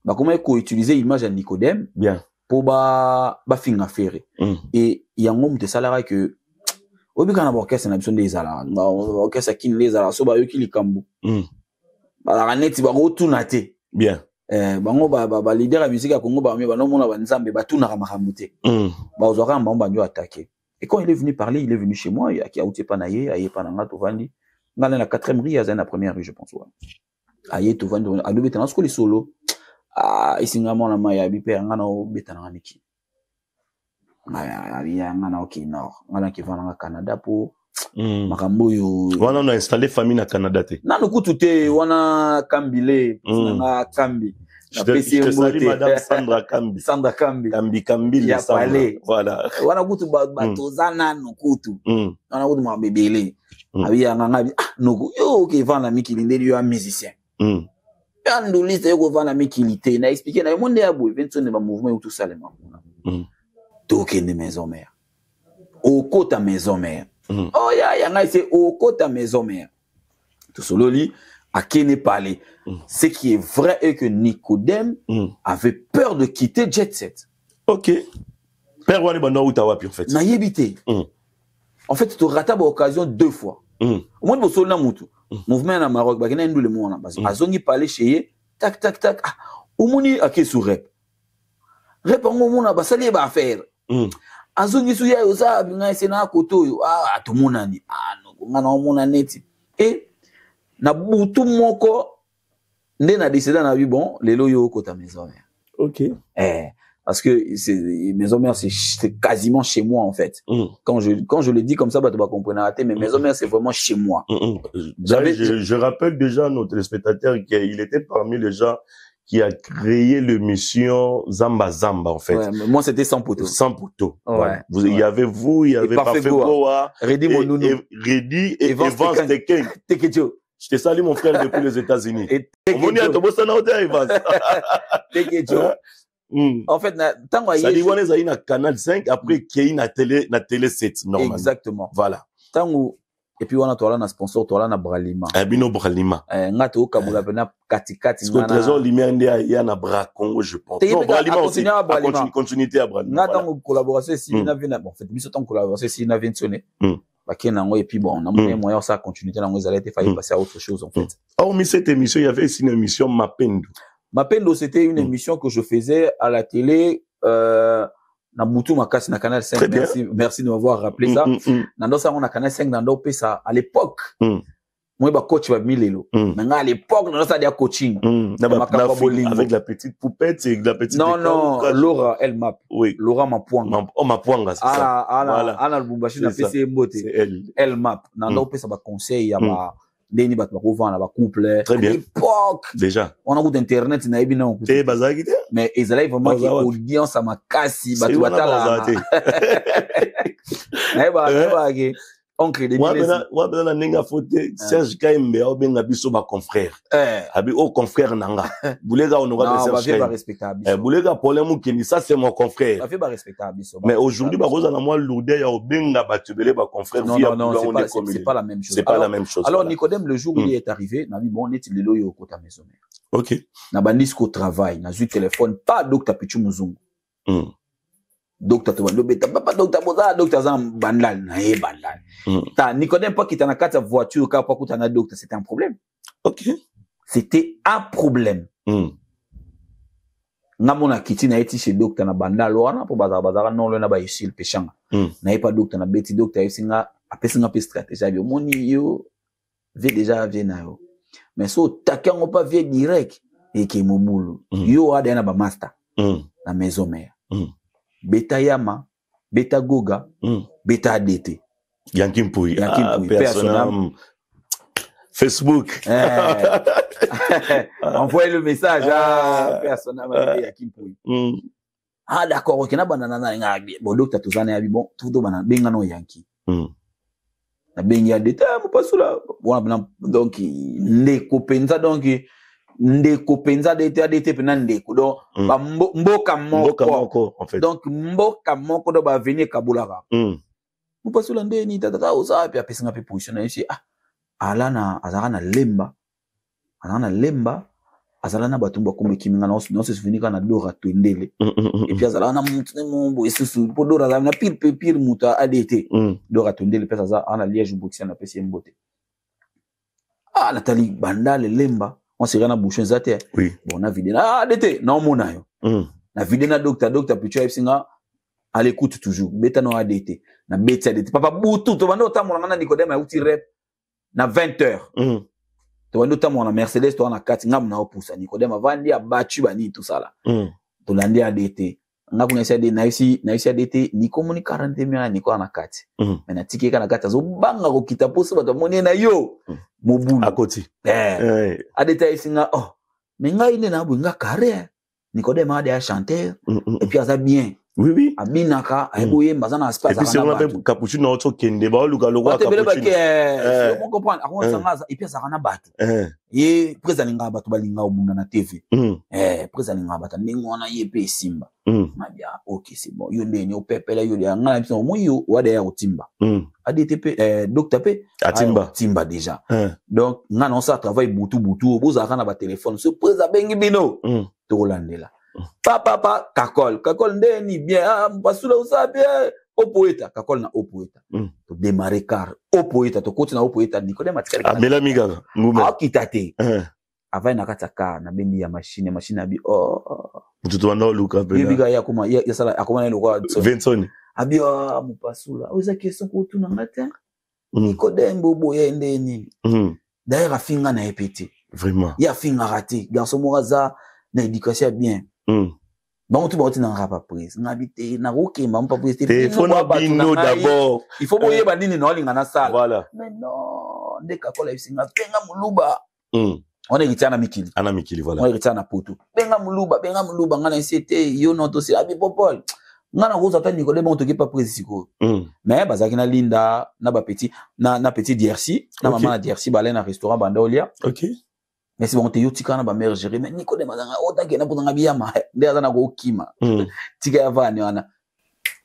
ba comment ko utiliser image à Nicodème pour ba finga ferré et yango mte salara que obi kana ba orchestre na biso des ala ba orchestre kin les ala so ba yo ki likambu la neti bango tuna te bien bango ba leader ya musique ya Congo ba no mona ba nzambe ba tuna ka makambu te ba ozaka mbamba ndio attaquer et quand il est venu parler il est venu chez moi qui a outé panaye aye pananga to vandi ngana na 4e rue ya na première rue je pense ouais aye to vandi a do betana sko li solo isinga mona maya bi pe ngana o betana ngiki ngana ok nord ngana ki vana Canada pour makambo yo wana on a installé famille na Canada te nanu kutu te wana kambile na kambi na pesi mbote madame Sandra Kambi ya pale voilà wana kutu batozana nukutu wana kutu mabebele abi nganga nuku yo ke vana mikili ndeli yo musicien andoliste yo kovana mikilité na expliquer na monde ya boy 20 ne ba mouvement tout ça les mamona tokende maison mère au côté maison mère oh ya ngai c'est au côté maison mère tout sololi à qui n'est parlé ce qui est vrai est que Nicodème avait peur de quitter Jet Set. OK. Père wani bana utawapi en fait. Na yebité. En fait tu rates l'occasion 2 fois. Au moins boso na mutu. Mouvement na Maroc ba kena ndule mona parce azongi parler chez tac tac tac omoni ake sous rep. Réponds mona ba sali ba faire. Azongi su ya oza binga sena koto yo to mona ni no ngana mona neti. Et na butu moko nde na décidé na bi bon lelo yo kota maison mère. OK. Parce que c'est maison mère c'est quasiment chez moi en fait. Quand je le dis comme ça bah tu vas comprendre mais maison mère c'est vraiment chez moi. Je rappelle déjà à nos téléspectateurs qu'il était parmi les gens qui a créé l'émission Zamba Zamba en fait. Ouais, moi c'était sans poteau. Sans poteau. Ouais. Il y avait vous, il y avait Parfait Goa, Reddy et Evans Teken. Tekejo. Je te salue mon frère depuis les États-Unis. On y a tombé ça dans Evans. Tekejo. En fait, tant que ça dit on est à Canal 5 après qu'il y a na télé 7 normalement. Exactement. Voilà. Tant et puis on a toi là na sponsor toi là na Bralima. Bino Bralima. Ngato kabula pena katikati ngana. Parce que trésor lumière ndé ya na Bra Congo je pense. Non Bralima aussi. Continuité à Bralima. Ngata ngo collaboration si na vient bon fait biso tant collaboration si na vient sonner. Ba kena ngo et puis bon on a moyen ça continuité na ngo ça été failli passer à autre chose en fait. Hormis cette émission il y avait aussi une émission Mapendo. Mapendo, c'était une émission que je faisais à la télé, na Moutou Makasi, na Canal 5. Merci de m'avoir rappelé ça. Dans ça, on a Canal 5, dans ça, à l'époque. Moi, bah, coach, va milelo. Maintenant, à l'époque, dans ça, il y a coaching. Avec la petite poupette et la petite. Non, Laura, elle map. Oui. Laura Mapuanga. Oh, Mapuanga, c'est ça. Voilà. Ana Lubumbashi, na PC Mbote. C'est elle. Elle map. Dans ça, bah, conseil, il y a Deni bat bakova na ba couple très bien époque déjà on a eu internet na ebi na on te bazaki te mais ezala vraiment qui audience à makasi batu batala ba ke oncle de wa na ninga fote Serge Kaimbe au benga biso ba confrère abi au confrère nanga bulega onoka de Serge Kaimbe respectable bulega problème kini ça c'est mon confrère ça fait ba respectable mais aujourd'hui ba koza na moi lourdé ya obenga batubele ba confrère non c'est pas la même chose c'est pas la même chose alors Nicodème le jour où il est arrivé na bon net lelo yo kota maison mère OK na bandisco travail na zu téléphone pas docteur Pichu Muzungu docteur to bando beta papa docteur boza docteur zam bandal na e bandal ta Nicodème pas qui ta na kata voiture ka pas kuta na docteur c'était un problème. OK c'était un problème ngamona kiti na eti chez docteur na bandal wana po bazara non le na ba isil pechanga na e pas docteur na beti docteur singa apesinga pe stratégie yo moni yo ve déjà vient na yo mais so takango pas vie direct et que mobulu yo a na ba master na maison mère Beta Yama, Beta Goga, Beta ADT. Yankin Pouy. Personnel. Facebook. Envoyez le message à personnel Yankin Pouy. Ah d'accord, ok, na banana nga bon docteur tozana ya bon tout do banana benga no Yankin. Na benga ADT mo pasula. Bon donc ndeko penza donc ndeko penza DT pena ndeko donc ba mboka moko en fait donc mboka moko do ba venir kabulaka mo pasula ndeni tata oza puis apesinga pe position na ici alana azana lemba azalana batumba kombe kiminga na non se souvenir kana dora twendele et puis azalana mutne mombo isusu po dora na pire muta ADT dora twendele pesa za ana liège boxer na pesi mbote Nathalie bandale lemba on s'est rendu à boucher zate oui bon on a vidé ADT non mona yo na vidé na docteur Pichu singa à l'écoute toujours beta no ADT na beta ADT papa butu to bando ta mona na Nicodème uti rep na 20h to bando ta mona Mercedes to na 4 ngam na opusa Nicodème vandi abattu bani tout ça là to landi ADT nga kuna na isi ADT ni communique 40 mia ni ko na 4 mais na tiki kana 4 zo banga ko kitaposo bato moni na yo mobulu akoti ADT isinga mais nga ine na bu nga carré Nicodème a des chanteur et puis aza bien Oui, oui. Abinaka, Aïboye, Bazana, Et puis, c'est on appelle Capuchino, Otso Kende, Ba, Luka, Logo, Capuchino. On comprend, et puis, ça rana bat. Et, Présalinga, Batubalinga, au Muna TV. Présalinga, Bataningona, Yepe, Simba. Mabia, ok, c'est bon. Yonde, Yo Pepe, là, Yonde, Angana, Pison, Moyo, Wade, au Timba. ADTP, Docteur P. À Timba. Timba, déjà. Donc, non, ça travaille boutou, Bozarana, ba téléphone, ce Présabengi Bino. Tolande là. Papa, Kakol ndeni bien, Basula bien, Opoeta, Kakol na Opoeta. To démarrer car, Opoeta, to continue na Opoeta, Nicodème Matikali. Ah, Melamiga, Ah, kitate. Avant na kataka, na bendi ya machine abi, Tout le monde, Luka, Biga ya kuma, ya sala, akuma na loko. Vincent. Abi, Mupasula. Oza question ko tu na ngata. Nicodème bobo ya ndeni. D'ailleurs, afinga na epete. Vraiment. Ya finga raté. Garçon moraza, na éducation bien. Bon, tu vas t'en rapa prise. N'habiter, n'a aucun même pas prise. Téléphone bino d'abord. Il faut boyer bandini no linga na salle. Voilà. Mais non, dès qu'akola isinga benga muluba. On est ritana mikili. Ana mikili voilà. On est ritana poto. Benga muluba ngana nsete yo no to se abi popol. Ngana roza ta Nicodème on te pas prise siko. Mais bazaki na linda na ba petit na petit DRC, na maman na DRC balé na restaurant Bandolia. OK. Mais si on te yotika na ba mère gérer mais Nicodème azanga otake na potanga biyama ndeaza na ko kima tika yavani wana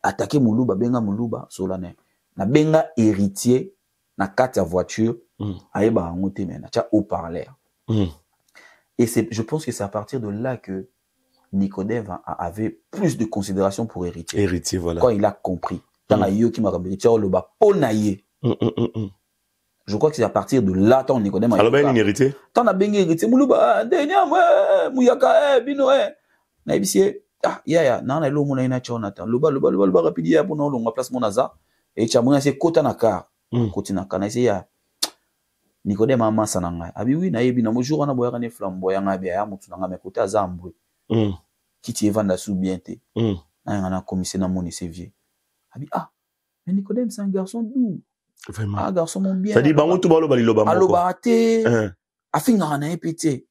attaquer muluba benga muluba solane na benga héritier na carte ya voiture ayeba ngote mena cha haut-parleur et c'est je pense que c'est à partir de là que Nicodème avait plus de considération pour héritier voilà quand il a compris tant ayo ki makambiri cha loba ponaye je crois que c'est à partir de là tant Nicodème alors ben une héritier tant a benga héritier muluba ndenya mwe muyaka bino na ibisie ya na lo mona ina Jonathan loba rapidi ya pour no place monaza et chamuna c'est kota na car kotina kana c'est ya Nicodème mama sananga abi oui na yebi na mo jour na boyaka ne flamboyant ngabe ya mutu na ngame kota zambwe kiti evanda sou bien te na commissaire na moni Sevier abi mais Nicodème c'est un garçon doux vraiment garçon mon bien ça dit bango tout balo baliloba moko aloba te afinga na epité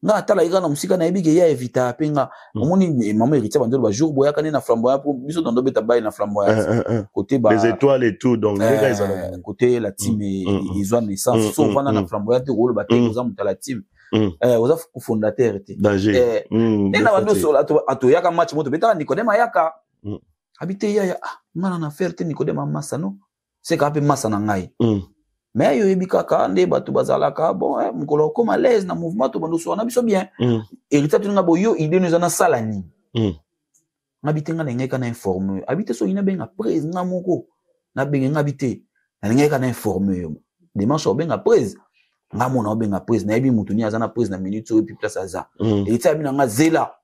nga tala ira na musika na ebige ya evita penga omoni maman héritier bandelo ba jour boyaka na flamboyant pour biso dans beta bay na flamboyant côté ba les étoiles et tout donc côté la team ils ont naissance souvent na flamboyant te rôle ba te aux amu la team oza fondateur te danger na bando so ato yaka match moto beta Nicodème yaka habité ya ngana na faire te Nicodème massa no c'est ka pe massa na ngai mais yo ebika ka nde batu bazalaka bon mukolo comme à l'aise na mouvement to bando so na biso bien héritier tu nga boyo idée nous na sala ni ngabite nga na ngeka na informer habité so ina benga prise nga moko na benga ngabite na ngeka na informer dimanche benga prise nga mona benga prise na ebi mutu ni azana prise na minute so puis place aza héritier abi na nga zela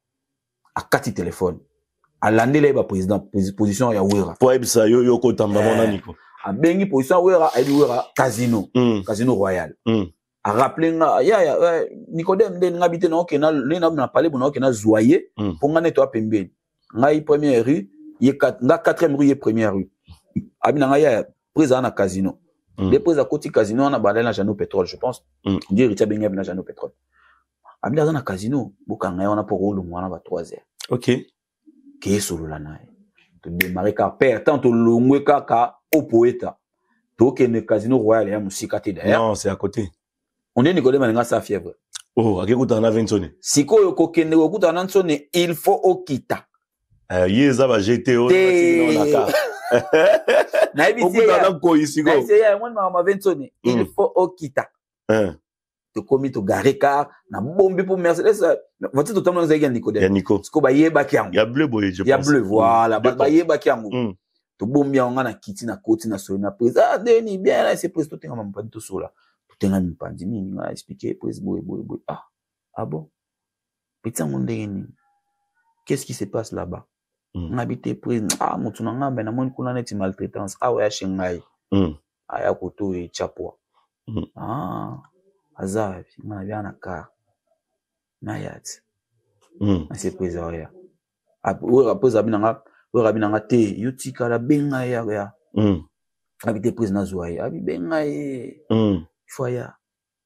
akati téléphone alandele ba président position ya wera po ebisa yo ko tamba mona niko a bengi position wera aibi wera casino royal a rappeler nga ya Nicodème den ngabite na okena le na parler bona okena zoyer pour nga neto apembeni ngai première rue ye nga quatrième rue ye première rue abina nga ya présent na casino les présent côté casino na balai na Jano Pétrole je pense dire héritier bengi na Jano Pétrole abina na casino bokanga ona pour rôle mwana ba 3h OK ke solo la nae to démarrer car père tant to longwe kaka au poeta to ke ne casino royal ya musika te d'ailleurs non c'est à côté on est Nicodème nga sa fièvre akekuta na Vincent siko yo ko kende ko kuta na nsone il faut okita yeza ba GTO na ka na ibisi na ko isiko na c'est ya mwana ma Vincent il faut okita to komi to gare car na bombi pour Mercedes voiture to tamna nzaki Nicodème ya Nico siko ba yeba kiango ya bleu boy je pense ya bleu voilà ba yeba kiango to bombi nga na kiti na koti na so na prise deni bien là c'est prise to tenga mampandi to sola to tenga mpandi mini nga expliquer prise boy bon petit ngondeni qu'est-ce qui se passe là-bas ngabite prise mutu na ngamba na moni kuna net maltraitance ya shengai aya koto e chapwa azabi ngana biana ka mayat c'est prise ya après abinanga te yotika la benga ya habite prise na zoya abi benga foya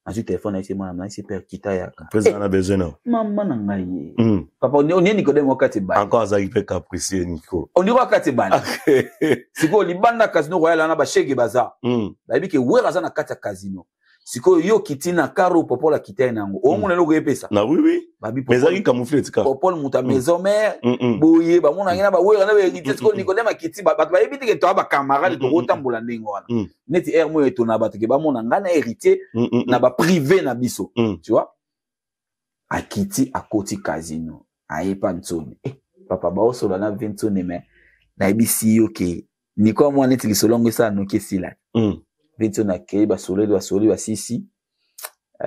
Azu téléphone ici moi na ici père kita yaka. Président a besoin non. Maman na ngai. Papa on est Nicodème wakati ba. Encore azaki pe capricieux Nico. On dit wakati ba. Siko libanda casino royal na ba shege baza. Ba bi ke wera za na kata casino. Siko yo kitina karo popo la kitena nango. O mona loko epesa. Na oui. Mais zaki camoufler tika. Popo muta maison mère. Boye ba mona ngina ba wera na ba kiti siko Nicodème kiti ba ba yebi ke to ba camarade to rotambola ndengo wana. Neti air mo etona ba ke ba mona ngana héritier na ba privé na biso. Tu vois? Akiti akoti casino. Ayepa ntsoni. Papa ba osola na 20 mais na ebisi yo ke Nico mo neti lisolongo sa no ke sila. Vento na kei ba soli ba sisi.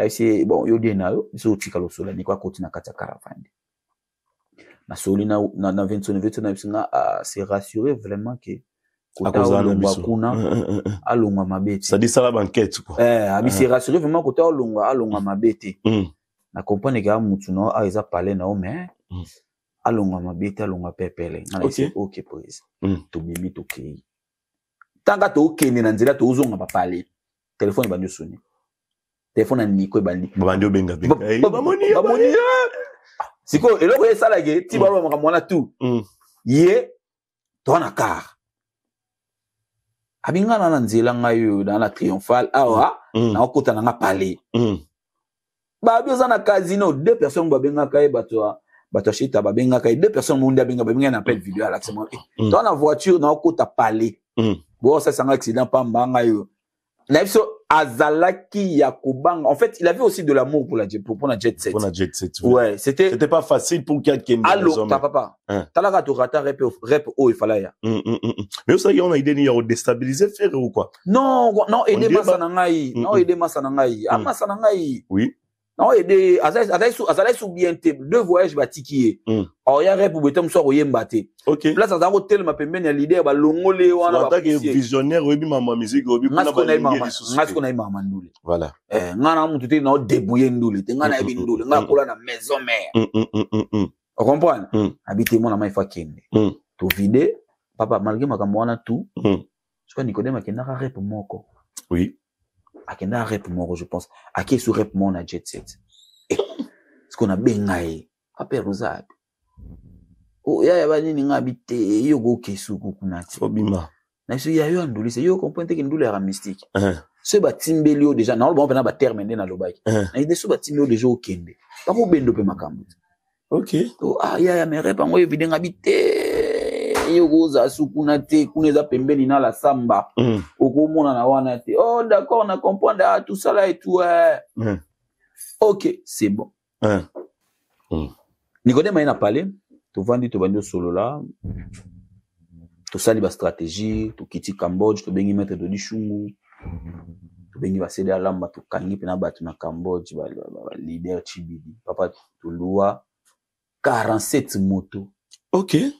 C'est bon yo de na yo so chika lo sola ni kwa koti na kata caravane. Na soli na vento na c'est rassurer vraiment que kota olongwa kuna alongwa mabeti. Ça dit ça la banquette quoi. Abi c'est rassurer vraiment kota alongwa mabeti. Na comprendre que mutu no a eza parler na o mais alongwa mabeti alongwa pepele. Na OK prise. To bimi to kei. Tanga to okene na nzela to uzonga ba parler. Téléphone ba nyo soni. Téléphone na Nico ba ni. Ba ndio benga. Ba moni. Siko eloko esala ke ti ba ba mwana tout. Ye to na car. Abingana na nzela ngayo na triomphal awa na okota na nga parler. Ba bioza na casino deux personnes ba benga kai bato chita ba benga kai deux personnes monde benga ba benga na appel vidéo à l'accès. Dans la voiture na okota parler. Bon, ça c'est un accident, pas mbangayo. Naïfso Azalaki Yakubang. En fait, il avait aussi de l'amour pour la jet set. Pour la jet set. Ouais, c'était pas facile pour quelqu'un. Allô, ta papa. T'as tu rata rep il fallait ya. Mais ça y on a idée ni à déstabiliser faire ou quoi? Non, aider Masanangai. Non, aider Masanangai. Masanangai. Oui. Non, aider Azalai sous bien deux voyages batikié. Oh, ya rep pour betom so oyembate. OK. Place à hôtel ma pembeni ya leader ba longole wana ba visionnaire obi mama musique obi kuna ba ngasko na mama ndule. Voilà. Ngana mutu te na débrouiller ndule te ngana ebi ndule ngana kola na maison mère. On comprend? Habiter mon na mai fa kende. To vide papa malgré makambo wana tout. Je crois Nicodème akenda rep moko. Oui. Akenda rep moko je pense. Aké sur rep mon na jet set. Ce qu'on a bengaye après Rosade. Oh ya bani ni ngabite yo go kesuku kunati obima na so ya yo nduli se yo comprendre que nduli era mystique ce ba timbelio déjà na ba na ba terme ndena lobaki na ide so ba timbelio déjà okende pa ko bendo pe makambo. OK to ya me repa ngo evident ngabite yo go za sukunate kuneza pembeni na la samba okomona na wana te. Oh d'accord na comprendre tout ça là et tout. OK c'est bon. Nicodème a parlé. Tu vends, tu vends solo là. Tu sali ba stratégie, tu quittes Cambodge, tu bengi mettre de l'ishungu. Tu bengi va céder à l'amba, tu kangi pena batu na Cambodge, ba leader Chibidi. Papa, tu loua 47 motos. OK. Il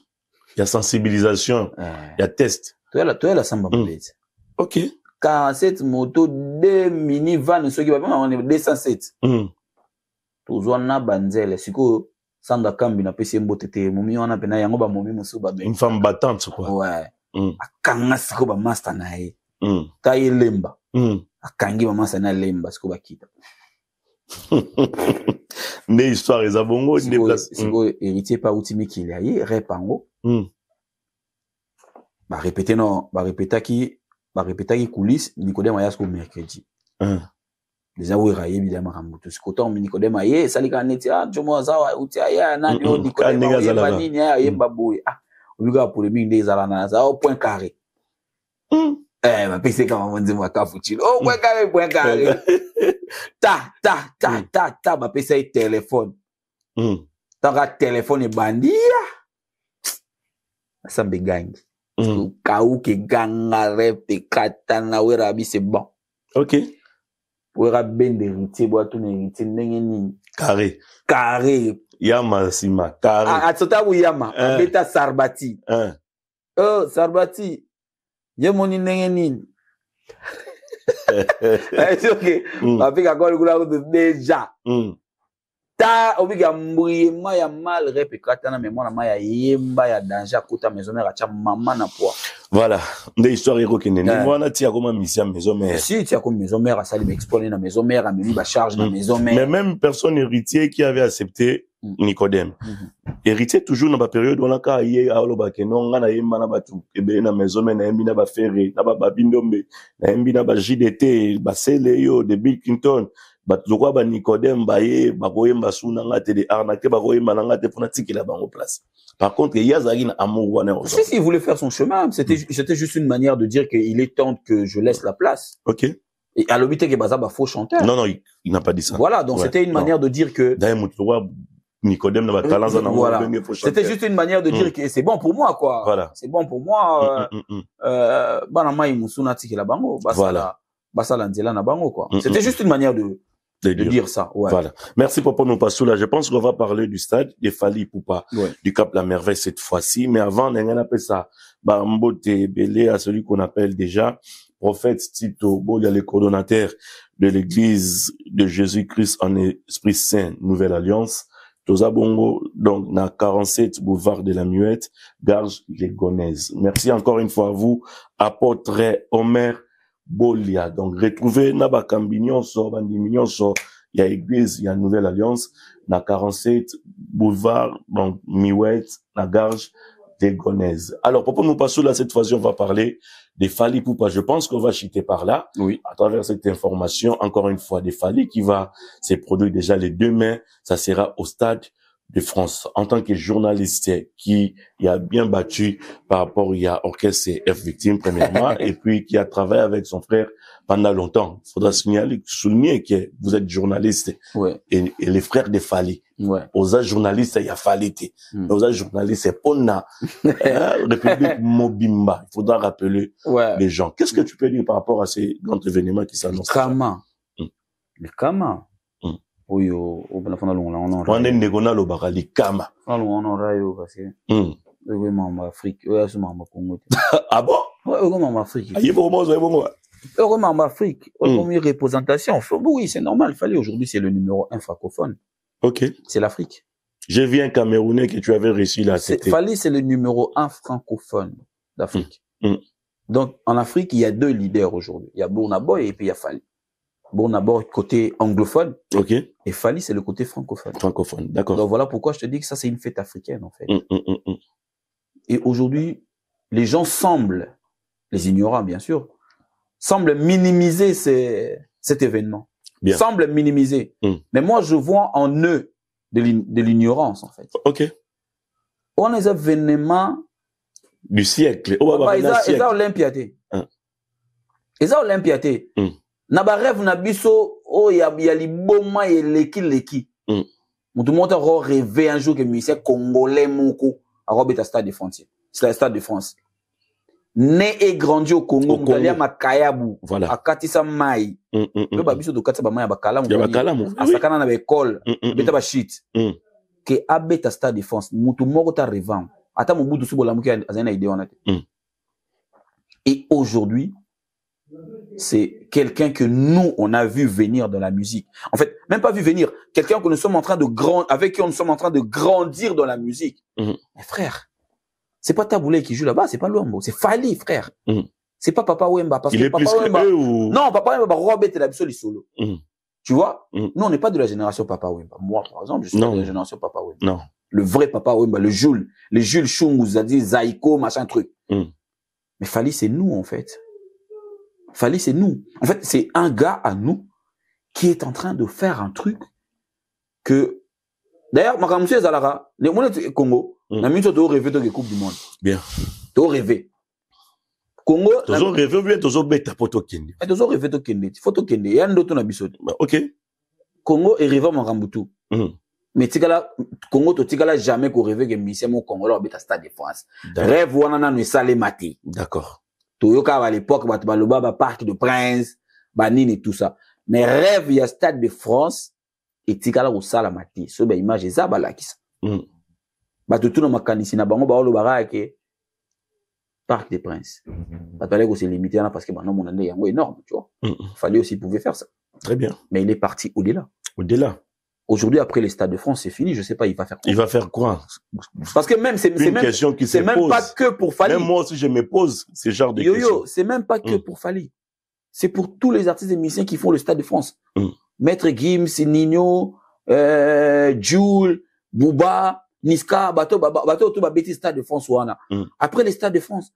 y a sensibilisation, il y a test. Tu es la samba peut-être. OK. 47 motos, 2 minivans, ceux qui va on est 207. Tu zwana banzele, siko Sanda Kambi na pesi mbotete mumi wana pena yango ba mumi musuba be. Une femme battante quoi. Ouais. Akanga siko ba master na ye. Taye lemba. Akangi ba master na lemba siko ba kita. Ne histoire eza bongo ne place. Siko héritier pa utimi kili aye repango. Ba répéter coulisses Nicodème ayasko mercredi. Déjà oui raye évidemment rambutu sikoto Nicodème aye salika neti jomo zawa uti aya na dio Nicodème aye nini aye baboy obiga polémique des alana za au point carré ma pese kama mwanzi mwakafuchilo au point carré ta ba pese ay téléphone ta téléphone bandia asambe gangi kauke ganga rep te katana wera bi c'est bon. OK. Wera ben d'héritier boa tout héritier ndenge nini carré yama sima carré atsota bu yama beta sarbati sarbati yemoni ndenge nini OK afika kwa kula déjà ta obiga mbouye maya mal répétata na mémoire maya yemba ya danger kuta maison mère acha maman na poa Voilà. Des histoires héros qui n'est pas. On a tia comme mission maison mère. Si, tia comme maison mère, ça lui explose dans maison mère, a mis la charge dans maison mère. Mais même personne héritier qui avait accepté Nicodème. Héritier toujours dans la période où on a carrière à l'obakeno, on a eu mana batu, ebe na maison mère, na embi na ba ferré, na ba babindombe, na embi na ba JDT, ba Seleyo, de Bill Clinton, ba lokwa ba Nicodème ba ye, ba koyemba suna ngate de arnaque, ba koyemba ngate pour na tikela bango place. Par contre, il y a Zagin amour. Si, il voulait faire son chemin. C'était juste une manière de dire qu'il est temps que je laisse la place. Ok. Et à l'obité que Baza, faux chanteur. Non, il n'a pas dit ça. Voilà, donc c'était une manière de dire que. Nicodème n'a pas talent, voilà. C'était juste une manière de dire que c'est bon pour moi, quoi. Voilà. C'est bon pour moi. Banama Imusuna Tikela Bango. Voilà. Basala Nzela na Bango, quoi. C'était juste une manière de dire ça. Ouais. Voilà. Merci Papa Nopasoula. Je pense qu'on va parler du stade des Fally Ipupa, du Cap La Merveille cette fois-ci. Mais avant, on appelle ça, Mbote Belé à celui qu'on appelle déjà prophète Tito Bolia, le coordonnateur de l'église de Jésus-Christ en Esprit Saint, Nouvelle Alliance. Toza Bongo, donc, na 47 boulevard de la Muette, Garges les Gonaises. Merci encore une fois à vous, apôtre Omer Bolia. Donc, retrouvez Naba Cambignon, Bandimignon, il y a église, il y a Nouvelle Alliance, na 47 boulevard, donc, Miouette, na Garges, des Gonaises. Alors, pour nous passer là, cette fois-ci, on va parler des Fally Ipupa. Je pense qu'on va chuter par là. Oui. À travers cette information, encore une fois, des Fally qui va se produire déjà les 2 mai. Ça sera au Stade de France. En tant que journaliste qui a bien battu par rapport à Orchestre F Victime, premièrement, et puis qui a travaillé avec son frère pendant longtemps. Il faudra souligner que vous êtes journaliste. Ouais. Et les frères de Fally. Ouais. Aux journalistes, il y a Fally. Aux journalistes, c'est Pona. République Mobimba. Il faudra rappeler les gens. Qu'est-ce que tu peux dire par rapport à ces grands événements qui s'annoncent? Kama. Le Kama. Oui, au Bonafana Long, on est négona le barali Kama. On aura eu parce que. Oui, maman Afrique. Oui, c'est maman Congo. Ah bon? Oui, maman Afrique. Ah, il faut au moins, Heureusement, en Afrique, comme une représentation. Oui, c'est normal. Fallait aujourd'hui, c'est le numéro 1 francophone. Ok. C'est l'Afrique. J'ai vu un Camerounais que tu avais reçu là. Fallait, c'est le numéro 1 francophone d'Afrique. Donc, en Afrique, il y a 2 leaders aujourd'hui. Il y a Burna Boy et puis il y a Fally. Burna Boy, côté anglophone. Ok. Et Fally, c'est le côté francophone. Francophone, d'accord. Donc, voilà pourquoi je te dis que ça, c'est une fête africaine, en fait. Et aujourd'hui, les gens semblent, les ignorants, bien sûr, semblent minimiser cet événement. Bien. Semblent minimiser. Mais moi, je vois en eux de l'ignorance, en fait. Ok. On a des événements du siècle. Ils ont Olympiaté. Ils ont Olympiaté. Naba rêve na biso, oh, y a liboma et leki. Tout le monde a rêvé un jour que musicien congolais moko a robé à Stade de France. C'est le Stade de France. Né et grandi au Congo, Moukalia Makayabu, voilà. À Katissa Mai. Le babiso de Katissa Mai à Bakala, à Sakana na l'école, beta ba shit. Que abet à Stade de France, Moutou moko ta rêvant. Ata mon bout de soubo la mouki a zena idée on a. Et aujourd'hui, c'est quelqu'un que nous, on a vu venir dans la musique. En fait, même pas vu venir, quelqu'un que nous sommes en train de avec qui nous sommes en train de grandir dans la musique. Mais frère, c'est pas Taboulé qui joue là-bas, c'est pas Luambo, c'est Fally, frère. C'est pas Papa Wemba. Parce il que est Papa plus Wemba. Que eux, ou... Non, Papa Wemba, Robert et la solo. Tu vois? Nous, on n'est pas de la génération Papa Wemba. Moi, par exemple, je suis de la génération Papa Wemba. Non. Le vrai Papa Wemba, les Jules Chungu, Zadi, Zaiko, machin truc. Mais Fally, c'est nous, en fait. Fally, c'est nous. En fait, c'est un gars à nous qui est en train de faire un truc que, d'ailleurs, Makamoussi Zalara, les mondes Congo, n'a mis sur rêvé de la Coupe du Monde. Bien. T'as rêvé. Congo. T'as rêvé ou bien t'as bêta poto kende? T'as rêvé de kende. Photo kende. Il y a un autre nabisode. Ok. Congo est rêvé en Rambutu. Mais tigala, Congo, to tigala jamais qu'on rêve que Missé mon Congo, là, bêta Stade de France. Rêve, on en a nous salé maté. D'accord. Toyoka à l'époque, Baloba, Parc de Prince, Banine et tout ça. Mais rêve, il y a Stade de France, et tigala au salamati. Ce ben image est zabala qui ça. Tout le monde si na bango baolo barake Parc des Princes. Fallait que c'est limité là parce que maintenant mon année est énorme, tu vois. Fallait aussi pouvoir faire ça. Très bien. Mais il est parti au-delà. Au-delà. Aujourd'hui, après les Stades de France, c'est fini. Je sais pas, il va faire quoi? Il va faire quoi? Parce que même, c'est une question qui se pose. C'est même pas que pour Fally. Même moi aussi, je me pose ce genre de questions. C'est même pas que pour Fally. C'est pour tous les artistes et musiciens qui font le Stade de France. Maître Gims, Nino, Jules, Booba, Niska, Bato, tout va bêter Stade de France ou Anna. Après les Stades de France.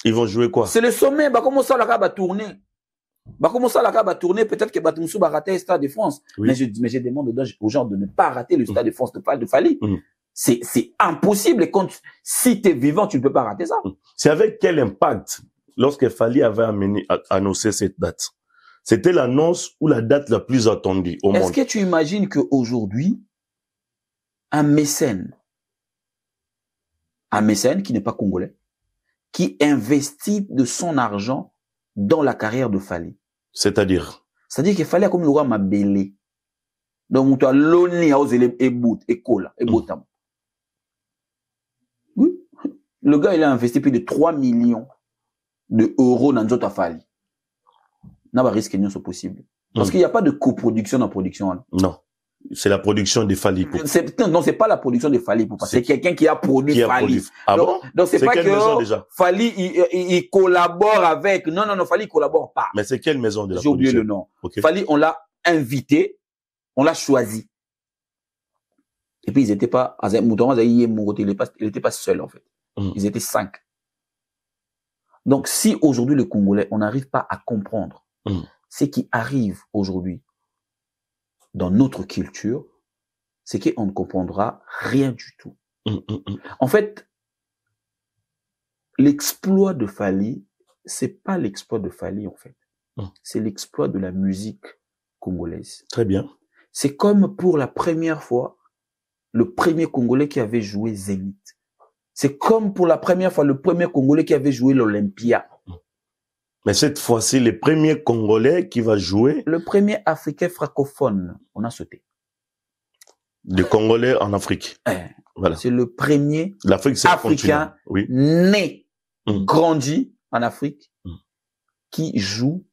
Ils vont jouer quoi? C'est le sommet. Bah, comment ça, la va tourner? Bah, comment ça, la va tourner? Peut-être que Batumsou va rater le Stade de France. Oui. Mais je demande aux gens de ne pas rater le Stade de France de Fally. C'est impossible. Et si t'es vivant, tu ne peux pas rater ça. C'est avec quel impact lorsque Fally avait annoncé cette date? C'était l'annonce ou la date la plus attendue au monde? Est-ce que tu imagines qu'aujourd'hui, un mécène qui n'est pas congolais, qui investit de son argent dans la carrière de Fally? C'est-à-dire qu'il fallait comme le roi Mabélé. Donc, tu as l'onni à oser et bout, et cola, et botam. Oui. Le gars, il a investi plus de 3 millions d'euros dans Nzota Fally. N'a pas risque n'est possible. Parce qu'il n'y a pas de coproduction dans la production. Hein. Non. C'est la production de Fally. Non, c'est pas la production de Fally. C'est quelqu'un qui a produit Fally. Ah bon? Donc c'est pas que Fally, il collabore avec. Non, Fally, il collabore pas. Mais c'est quelle maison de la production? J'ai oublié le nom. Okay. Fally, on l'a invité, on l'a choisi. Et puis, ils étaient pas, il était pas seul, en fait. Ils étaient 5. Donc, si aujourd'hui, le Congolais, on n'arrive pas à comprendre ce qui arrive aujourd'hui dans notre culture, c'est qu'on ne comprendra rien du tout. En fait, l'exploit de Fally, c'est pas l'exploit de Fally, en fait. C'est l'exploit de la musique congolaise. Très bien. C'est comme pour la première fois, le premier Congolais qui avait joué Zénith. C'est comme pour la première fois, le premier Congolais qui avait joué l'Olympia. Mais cette fois-ci, le premier Congolais qui va jouer... Le premier Africain francophone, on a sauté. De Congolais en Afrique. Voilà. C'est le premier Africain né, grandi en Afrique, qui joue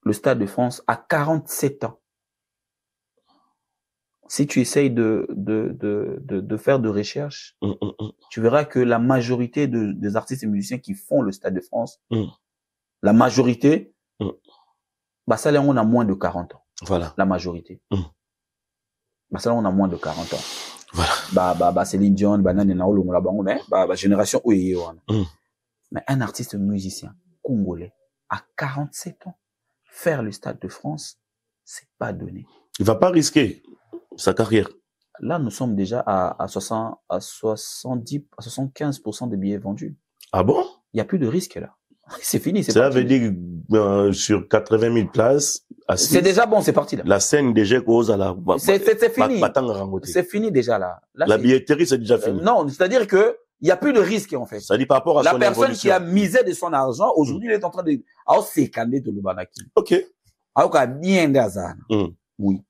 le Stade de France à 47 ans. Si tu essayes de faire de recherche, tu verras que la majorité des artistes et musiciens qui font le Stade de France, la majorité, bah ça là on a moins de 40 ans. Voilà. La majorité. Bah ça là on a moins de 40 ans. Voilà. Bah Céline Dion, Banane Naolo, mais génération mais un artiste musicien congolais à 47 ans faire le Stade de France, c'est pas donné. Il va pas risquer sa carrière. Là, nous sommes déjà à 75% des billets vendus. Ah bon? Il n'y a plus de risque là. C'est fini. Ça veut dire sur 80 000 places. C'est déjà bon, c'est parti là. La scène déjà cause à la. C'est fini. C'est fini déjà là. La billetterie c'est déjà fini. Non, c'est-à-dire que il n'y a plus de risque en fait. Ça dit par rapport à la son personne évolution. qui a misé de son argent aujourd'hui, il est en train de. Ah, c'est candé de l'Ubanaki. Ok. Ah, bien d'Azan. Oui.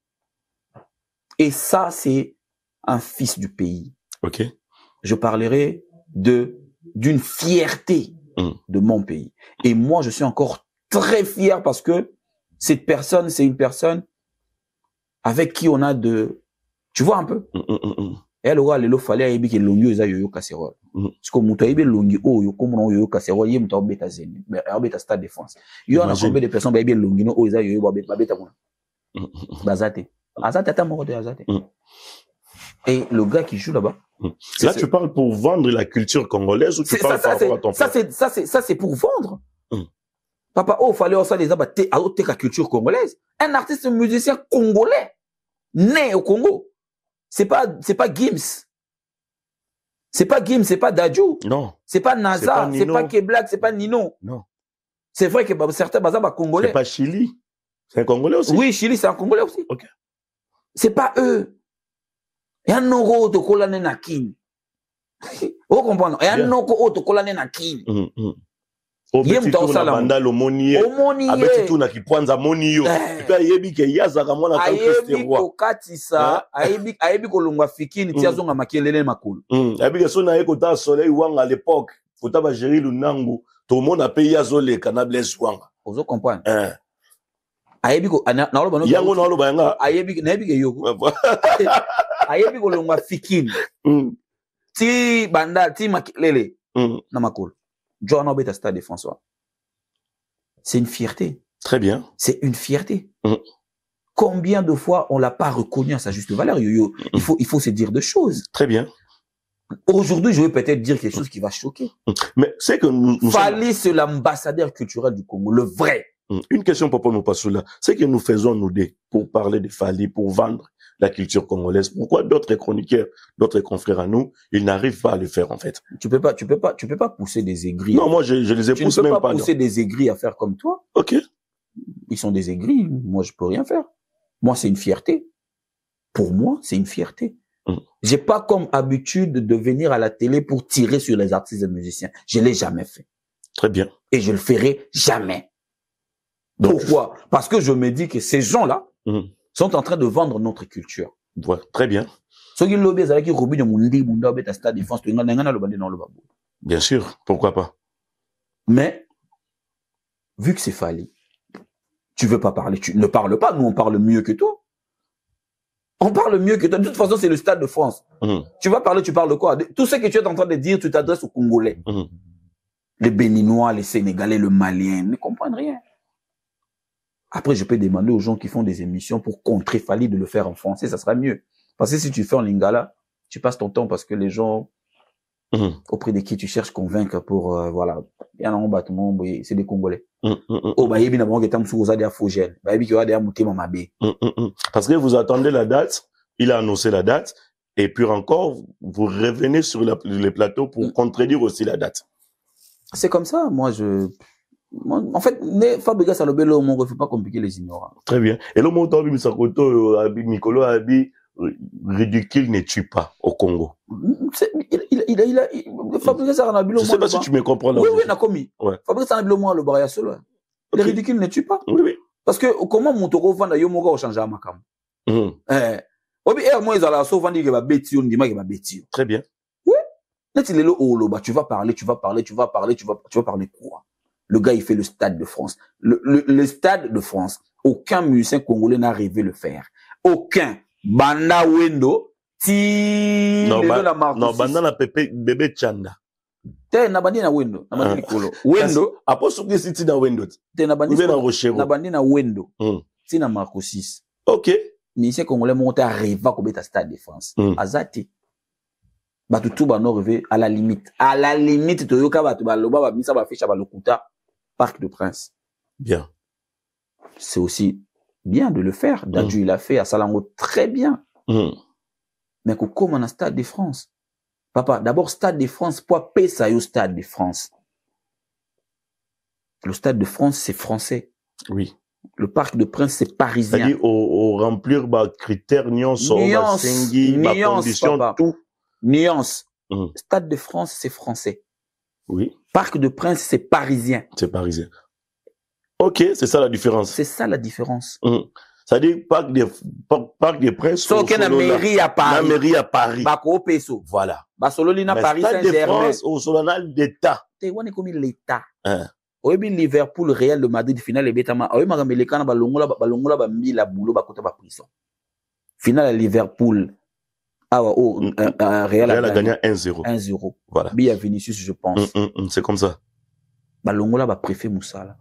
Et ça, c'est un fils du pays. Ok. Je parlerai d'une fierté de mon pays. Et moi, je suis encore très fier parce que cette personne, c'est une personne avec qui on a tu vois un peu? Et alors, il fallait que l'ongi eza yoyo casserole. Parce que muto ibe l'ongi oyo comme on yoyo casserole, yé muto beta zeni, beta Stade de France. Yo on a combien de personnes ba ibe l'ongi no oyo eza yoyo ba beta mona. Bazate. Azate ata moko de azate. Et le gars qui joue là-bas. Là, tu parles pour vendre la culture congolaise ou tu parles par rapport à ton frère? Ça, c'est pour vendre. Papa, fallait ça les abattre à la culture congolaise. Un artiste musicien congolais, né au Congo. C'est pas Gims. C'est pas Gims, c'est pas Dadju. Non. C'est pas NASA, c'est pas Keblak, c'est pas Nino. Non. C'est vrai que certains bazar congolais. C'est pas Chili. C'est un Congolais aussi. Oui, Chili, c'est un Congolais aussi. Ok. C'est pas eux. Il y a un noko to kolane na kin. Vous comprenez? Il y a un noko to kolane na kin. Obeti tu na banda lo moniye. Abeti tu na kipwanza moniyo. Epe ayebi ke yazaka mwana ka Ayebi ko katisa, ayebi ko longwa fikini tia zonga makelele makolo. Ayebi ke so na yeko ta soleil wanga à l'époque. Kota ba Jerry Lunangu, to mona pe yazole kana Blaise Wanga. Vous comprenez? ayebiko yango na oloba yanga ayebiko nayebiko yoko ayebiko longwa fikini ti banda ti makelele na makolo Joana obeta Stade de François. C'est une fierté. Très bien. C'est une fierté. Combien de fois on l'a pas reconnu à sa juste valeur, Yo-Yo? Il faut se dire de choses. Très bien. Aujourd'hui, je vais peut-être dire quelque chose qui va choquer. Mais c'est que nous Fally, c'est l'ambassadeur culturel du Congo, le vrai. Une question pour nous passer là. C'est que nous faisons nous deux pour parler de Fally, pour vendre la culture congolaise. Pourquoi d'autres chroniqueurs, d'autres confrères à nous, ils n'arrivent pas à le faire en fait? Tu peux pas pousser des aigris. Non, moi je les ai poussés même pas. Tu ne peux pas pousser des aigris à faire comme toi. Ok. Ils sont des aigris. Moi, je peux rien faire. Moi, c'est une fierté. Pour moi, c'est une fierté. J'ai pas comme habitude de venir à la télé pour tirer sur les artistes et musiciens. Je l'ai jamais fait. Très bien. Et je le ferai jamais. Donc, pourquoi? Parce que je me dis que ces gens-là sont en train de vendre notre culture. Voilà. Très bien. Bien sûr. Pourquoi pas? Mais, vu que c'est Fally, tu veux pas parler, tu ne parles pas. Nous, on parle mieux que toi. On parle mieux que toi. De toute façon, c'est le Stade de France. Tu vas parler, tu parles de quoi? Tout ce que tu es en train de dire, tu t'adresses aux Congolais. Les Béninois, les Sénégalais, le Malien, ne comprennent rien. Après, je peux demander aux gens qui font des émissions pour contrer Fally de le faire en français, ça sera mieux. Parce que si tu fais en lingala, tu passes ton temps parce que les gens auprès de qui tu cherches convaincre pour, voilà. C'est des Congolais. Parce que vous attendez la date, il a annoncé la date, et puis encore, vous revenez sur les plateaux pour contredire aussi la date. C'est comme ça, en fait, Fabriga Salobelo, on ne faut pas compliquer les ignorants. Très bien. Et le mot Mikolo Abi, ridicule ne tue pas au Congo. Fabriga Salobelo, je sais pas si tu me comprends là. Oui, oui, Nakomi. Fabriga Salobelo, le barrière solo. Le ridicule ne tue pas. Oui, oui. Parce que comment Montoro vend d'ailleurs Moga au changement à Makam? Moi, ils allaient sauver dire que va bêtio, on dit que va bêtio. Très bien. Oui. Tu vas parler quoi? Le gars, il fait le Stade de France. Le Stade de France, aucun musicien congolais n'a rêvé le faire. Aucun. Banda Wendo, non, Banda na bébé Chanda. Na bandi na Wendo. Na bandi Nikolo. Wendo. Après, ce que c'est na Wendo. Na bandi na bandi na Wendo. Na Marco 6. Ok. Musicien congolais monte à rêver qu'on bête à Stade de France. Azati. Batutu bano rêvé à la limite. À la limite, Toyoka batu baloba ba misa ba ficha ba lokuta. Parc de Prince. Bien. C'est aussi bien de le faire. Dadju, il a fait à Salango très bien. Mais comme on a Stade de France. Papa, d'abord, Stade de France, pour payer ça au Stade de France. Le Stade de France, c'est français. Oui. Le Parc de Prince, c'est parisien. C'est-à-dire, au remplir, critères, nuance, condition, papa. tout. Nuance. Stade de France, c'est français. Oui. Parc de Prince, c'est parisien. C'est parisien. Ok, c'est ça la différence. C'est ça la différence. C'est-à-dire, Parc des Princes. Sauf qu'il y a la mairie à Paris. La mairie à Paris. Bako Peso. Voilà. Basololina Paris Saint-Germain. France, au solennal d'État. T'es on est comme l'État. Au bien Liverpool, Real de Madrid, finale et Betama. Au bien Magamélekana, balongola, bambi la boulot, bakota ba prison. Finale à Liverpool. Real a gagné 1-0. 1-0. Voilà. Bia Vinicius, je pense. C'est comme ça. Balongola va préférer Moussala.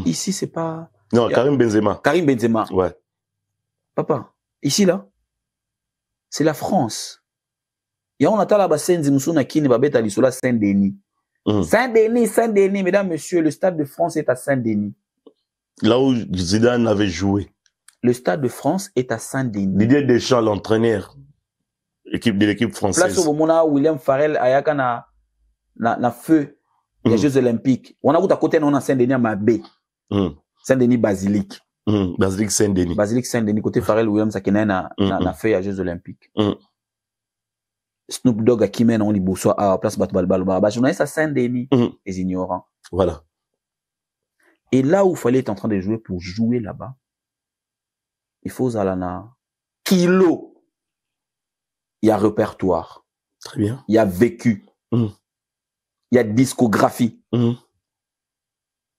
Ici, c'est pas. Non, Karim Benzema. Karim Benzema. Ouais. Papa, ici, là, c'est la France. Et on attend là-bas Saint-Denis, Kini, Babeta, Lissola, Saint-Denis. Saint-Denis, mesdames, messieurs, le Stade de France est à Saint-Denis. Là où Zidane avait joué. Le Stade de France est à Saint-Denis. Didier Deschamps, l'entraîneur de l'équipe française. Place où on a William Farrell, Ayaka na feu des Jeux Olympiques. On a à côté, on a Saint-Denis à Mabé. Saint-Denis Basilique. Basilique Saint-Denis. Basilique Saint-Denis, côté Farrell Williams, ça na feu des Jeux Olympiques. Snoop Dogg à Kimen, on dit bonsoir à place Batbalbalba. Journaliste à Saint-Denis, les ignorants. Voilà. Et là où il fallait être en train de jouer pour jouer là-bas, il faut Zalana kilo. Il y a répertoire. Très bien. Il y a vécu. Il y a discographie.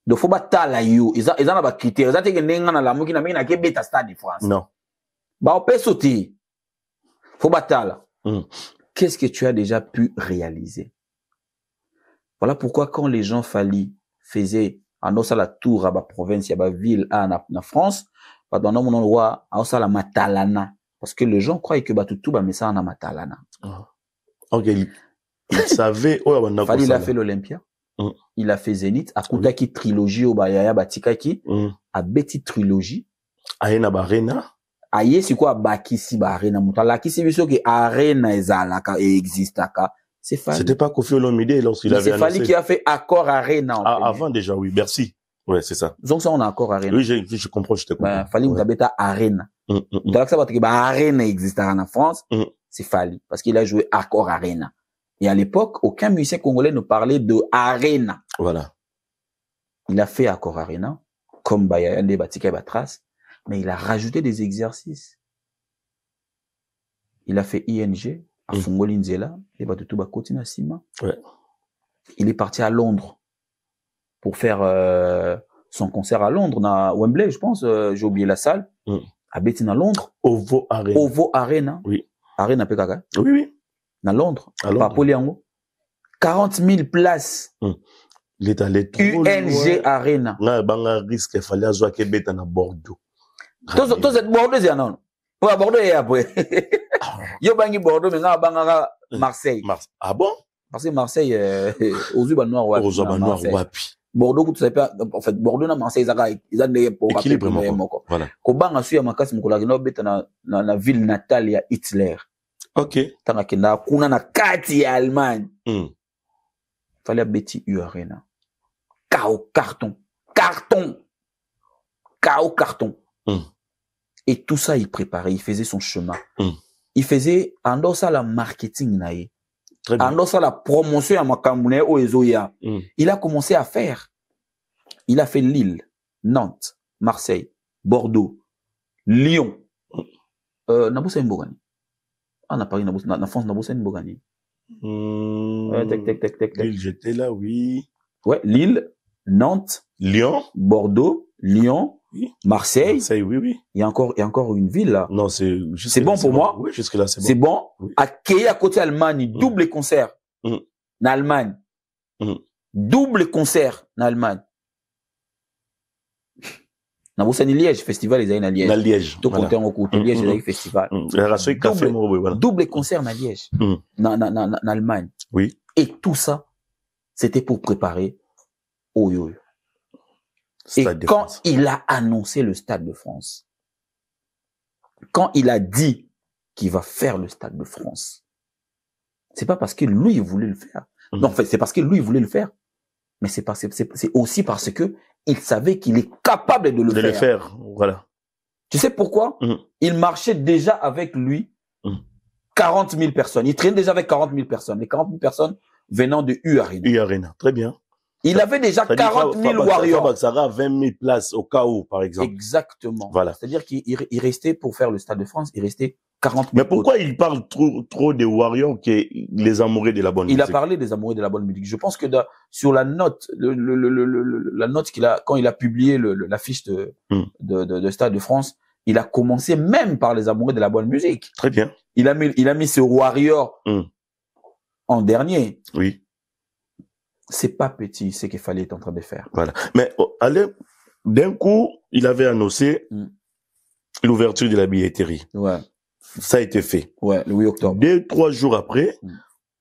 Donc, faut pas tala yo. Ils ont pas critères. Ils ont dit que na la mouki na mina ke beta stade de France. Non. Bah, on peut sauter. Faut pas tala. Qu'est-ce que tu as déjà pu réaliser? Voilà pourquoi quand les gens faisaient en osa la tour à la province, à la ville, en France, pendant que on voit à osa la matalana. Parce que les gens croient que tout mais ça en a matalana. Ok. Il savait, il a fait l'Olympia. Il a fait Zénith, à Koutaki trilogie au Bayaya Batikaki, à Betty trilogie. Aena Barena. Aye, c'est quoi Bakisi Barena? Moutala, qui c'est bien sûr que Arena existe. C'est Fali. C'était pas Kofi Olomide lorsqu'il avait annoncé. C'est Fali qui a fait Accord Arena. Avant déjà, oui, Bercy. Ouais, c'est ça. Donc ça, on a Accord Arena. Oui, je comprends, je te comprends. Fali, vous avez Arena. Donc ça, parce que Arena existe en France, c'est Fali. Parce qu'il a joué Accord Arena. Et à l'époque, aucun musicien congolais ne parlait de Arena. Voilà. Il a fait Accord Arena, comme Bayayande Batika Batras, mais il a rajouté des exercices. Il a fait ING, à Fungoli Nzela, et Batutu Bakoti Nassima. Ouais. Il est parti à Londres pour faire son concert à Londres, à Wembley, je pense, j'ai oublié la salle, à Bettina Londres. Ovo Arena. Ovo Arena. Oui. Arena PKK. Oui, oui. À Londres. À Londres. Pas Poliango. 40 000 places. Il est allé trop UNG Arena. Là, banga risque, il fallait avoir qu'il bête à Bordeaux. Tout cette Bordeaux, c'est non. Pour Bordeaux et après. Yo bangi Bordeaux, mais là, banga Marseille. Ah bon? Parce que Marseille, aux yeux noirs, ouais. Aux yeux noirs, wapi. Bordeaux, tout ça, en fait, Bordeaux, na Marseille, ils ont des pour équilibrement. Voilà. Ko banga suya makasi mukula kino beta na ville natale ya Hitler. Ok. Tanga kenda kuna na kati ya Allemagne. Fallait Betty U Arena. Chaos carton. Et tout ça, il préparait, il faisait son chemin. Il faisait, en ça, la marketing, naïe. En ça, la promotion à Makamune, au Ezoya. Il a commencé à faire. Il a fait Lille, Nantes, Marseille, Bordeaux, Lyon. Naboussa Mbogani. On a parlé na France, Naboussa Mbogani. Lille, j'étais là, oui. Ouais, Lille, Nantes, Lyon, Bordeaux, Lyon, oui. Marseille, oui. Il y a encore une ville là. Non, c'est bon pour moi. Oui, jusque là, c'est bon. C'est bon. Oui. À côté Allemagne, double concert. En Allemagne. Double concert en Allemagne. Na Boussani Liège, festival les na Liège. Na Liège. Tout côté en côté Liège, les festival. Double concert na Liège. En Allemagne. Oui. Et tout ça, c'était pour préparer Oyo. Et quand il a annoncé le Stade de France, quand il a dit qu'il va faire le Stade de France, c'est pas parce que lui il voulait le faire. Non, en fait, c'est parce que lui il voulait le faire. Mais c'est aussi parce que il savait qu'il est capable de le faire. Voilà. Tu sais pourquoi? Il marchait déjà avec lui 40 000 personnes. Il traînait déjà avec 40 000 personnes. Les 40 000 personnes venant de U Arena. U Arena, très bien. Il avait déjà 40 000 warriors. Ça a 20 000 places au cas où, par exemple. Exactement. Voilà. C'est-à-dire qu'il restait, pour faire le Stade de France, il restait 40 000. Mais pourquoi il parle trop des warriors qui est les amoureux de la bonne musique? Il a parlé des amoureux de la bonne musique. Je pense que sur la note, la note quand il a publié l'affiche de Stade de France, il a commencé même par les amoureux de la bonne musique. Très bien. Il a mis ce warrior en dernier. Oui. C'est pas petit ce qu'il fallait être en train de faire. Voilà. Mais allez, d'un coup, il avait annoncé l'ouverture de la billetterie. Ouais. Ça a été fait. Ouais, le 8 octobre. 2-3 jours après,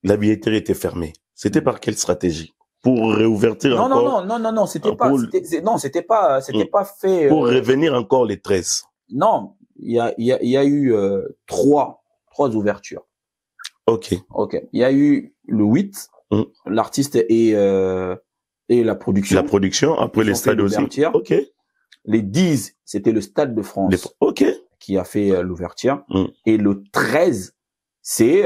la billetterie était fermée. C'était par quelle stratégie? Pour réouvertir encore? Non, c'était pas fait. Pour revenir encore les 13. Non, il y a eu 3 ouvertures. Ok. Il y a eu le 8. L'artiste et la production. La production, après les stades aussi. Ok. Les 10, c'était le Stade de France. Ok. Qui a fait l'ouverture. Et le 13, c'est,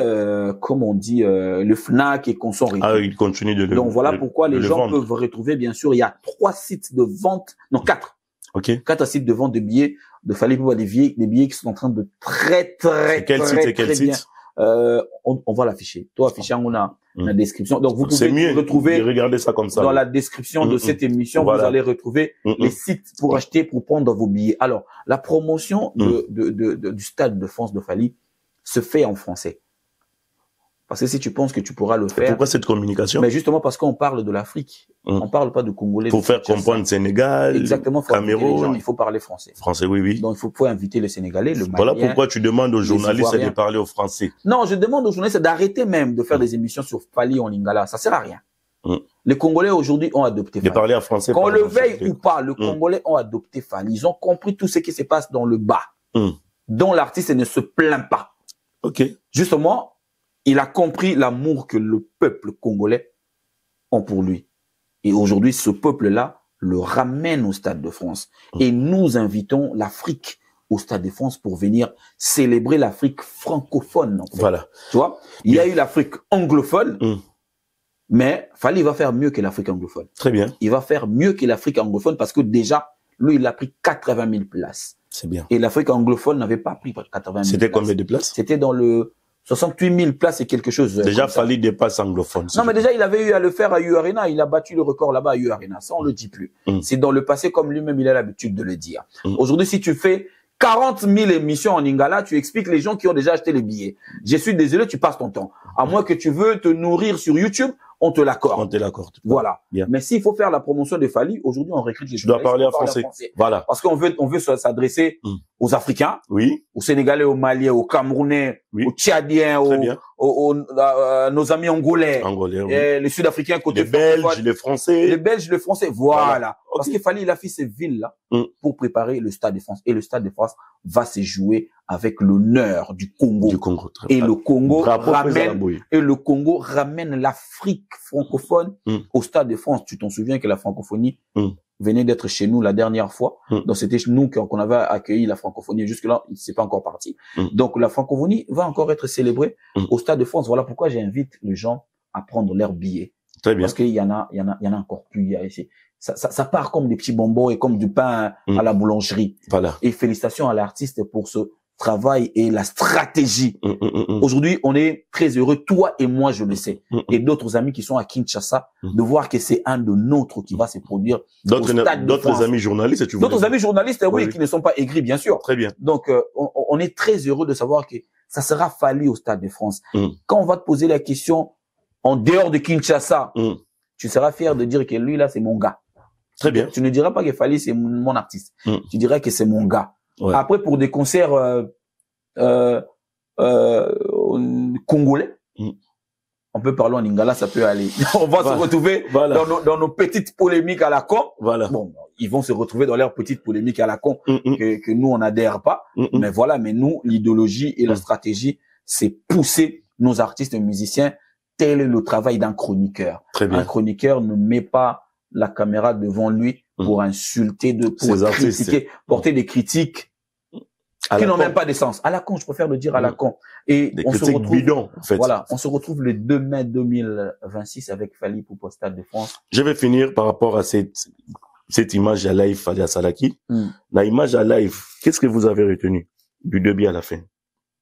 comme on dit, le FNAC et Consort. Ah, il continue de le Donc voilà pourquoi les gens vendre. peuvent retrouver, bien sûr, il y a 3 sites de vente, non 4. Ok. 4 sites de vente de billets, de Fallait pouvoir des billets qui sont en train de très quel site bien on va l'afficher. Toi, afficher, on a la description. Donc, vous pouvez retrouver, regardez ça comme ça, dans la description de cette émission, voilà. Vous allez retrouver les sites pour acheter, pour prendre vos billets. Alors, la promotion du Stade de France de Fally se fait en français. Parce que si tu penses que tu pourras le faire. Pourquoi cette communication? Mais justement parce qu'on parle de l'Afrique. On parle pas de Congolais. Pour faire comprendre Sénégal, exactement, Cameroun. Il faut parler français. Français, oui, oui. Donc, il faut inviter les Sénégalais, le Malien. Voilà pourquoi tu demandes aux journalistes de parler au français. Non, je demande aux journalistes d'arrêter même de faire des émissions sur Fally en lingala. Ça sert à rien. Les Congolais aujourd'hui ont adopté Fally. De parler en français. Qu'on le veuille ou pas, les Congolais ont adopté Fally. Ils ont compris tout ce qui se passe dans le bas. Dont l'artiste ne se plaint pas. Ok. Justement, il a compris l'amour que le peuple congolais ont pour lui. Et aujourd'hui, ce peuple-là le ramène au Stade de France. Et nous invitons l'Afrique au Stade de France pour venir célébrer l'Afrique francophone. En fait. Voilà. Tu vois, il y a eu l'Afrique anglophone, mais Fally va faire mieux que l'Afrique anglophone. Très bien. Il va faire mieux que l'Afrique anglophone parce que déjà, lui, il a pris 80 000 places. C'est bien. Et l'Afrique anglophone n'avait pas pris 80 000 places. C'était combien de places? C'était dans le 68 000 places et quelque chose. Déjà, Fally dépasse anglophone. Non, mais déjà, il avait eu à le faire à U Arena. Il a battu le record là-bas à U Arena. Ça, on le dit plus. C'est dans le passé, comme lui-même, il a l'habitude de le dire. Aujourd'hui, si tu fais 40 000 émissions en lingala, tu expliques les gens qui ont déjà acheté les billets. Je suis désolé, tu passes ton temps. À moins que tu veux te nourrir sur YouTube, on te l'accorde. On te l'accorde. Voilà. Bien. Mais s'il faut faire la promotion de Fally, aujourd'hui, on recrute les journalistes. Tu dois parler en français. Voilà. Parce qu'on veut s'adresser aux Africains, oui, aux Sénégalais, aux Maliens, aux Camerounais, oui, aux Tchadiens, nos amis angolais, oui, les Sud-Africains côté les Belges, les Français. Les Belges, les Français. Voilà. Okay. Parce qu'il fallait, il a fait ces villes-là pour préparer le Stade de France. Et le Stade de France va se jouer avec l'honneur du Congo. Et le Congo ramène l'Afrique francophone au Stade de France. Tu t'en souviens que la francophonie venait d'être chez nous la dernière fois. Donc c'était nous qu'on avait accueilli la francophonie. Jusque-là, c'est pas encore parti. Donc la francophonie va encore être célébrée au Stade de France. Voilà pourquoi j'invite les gens à prendre leurs billets. Très bien. Parce qu'il y en a encore plus. Ça part comme des petits bonbons et comme du pain à la boulangerie. Voilà. Et félicitations à l'artiste pour ce travail et la stratégie. Aujourd'hui, on est très heureux, toi et moi, je le sais, et d'autres amis qui sont à Kinshasa, de voir que c'est un de nôtres qui va se produire. D'autres amis journalistes, tu vois. D'autres amis journalistes, oui, qui ne sont pas aigris, bien sûr. Très bien. Donc, on est très heureux de savoir que ça sera Fally au Stade de France. Quand on va te poser la question en dehors de Kinshasa, tu seras fier de dire que lui, là, c'est mon gars. Très bien. Tu ne diras pas que Fally, c'est mon artiste. Tu dirais que c'est mon gars. Ouais. Après, pour des concerts congolais, on peut parler en lingala, ça peut aller. On va se retrouver dans nos petites polémiques à la con. Voilà. Bon, ils vont se retrouver dans leurs petites polémiques à la con que nous, on n'adhère pas. Mais voilà, mais nous, l'idéologie et la stratégie, c'est pousser nos artistes et musiciens. Tel est le travail d'un chroniqueur. Très bien. Un chroniqueur ne met pas la caméra devant lui pour insulter, pour critiquer, porter des critiques qui n'ont même pas d'essence. À la con, je préfère le dire à la con. Et on se retrouve, bidons, en fait. Voilà, on se retrouve le 2 mai 2026 avec Fally pour le Stade de France. Je vais finir par rapport à cette image à live Fally Salaki. La image à live, qu'est-ce que vous avez retenu du début à la fin?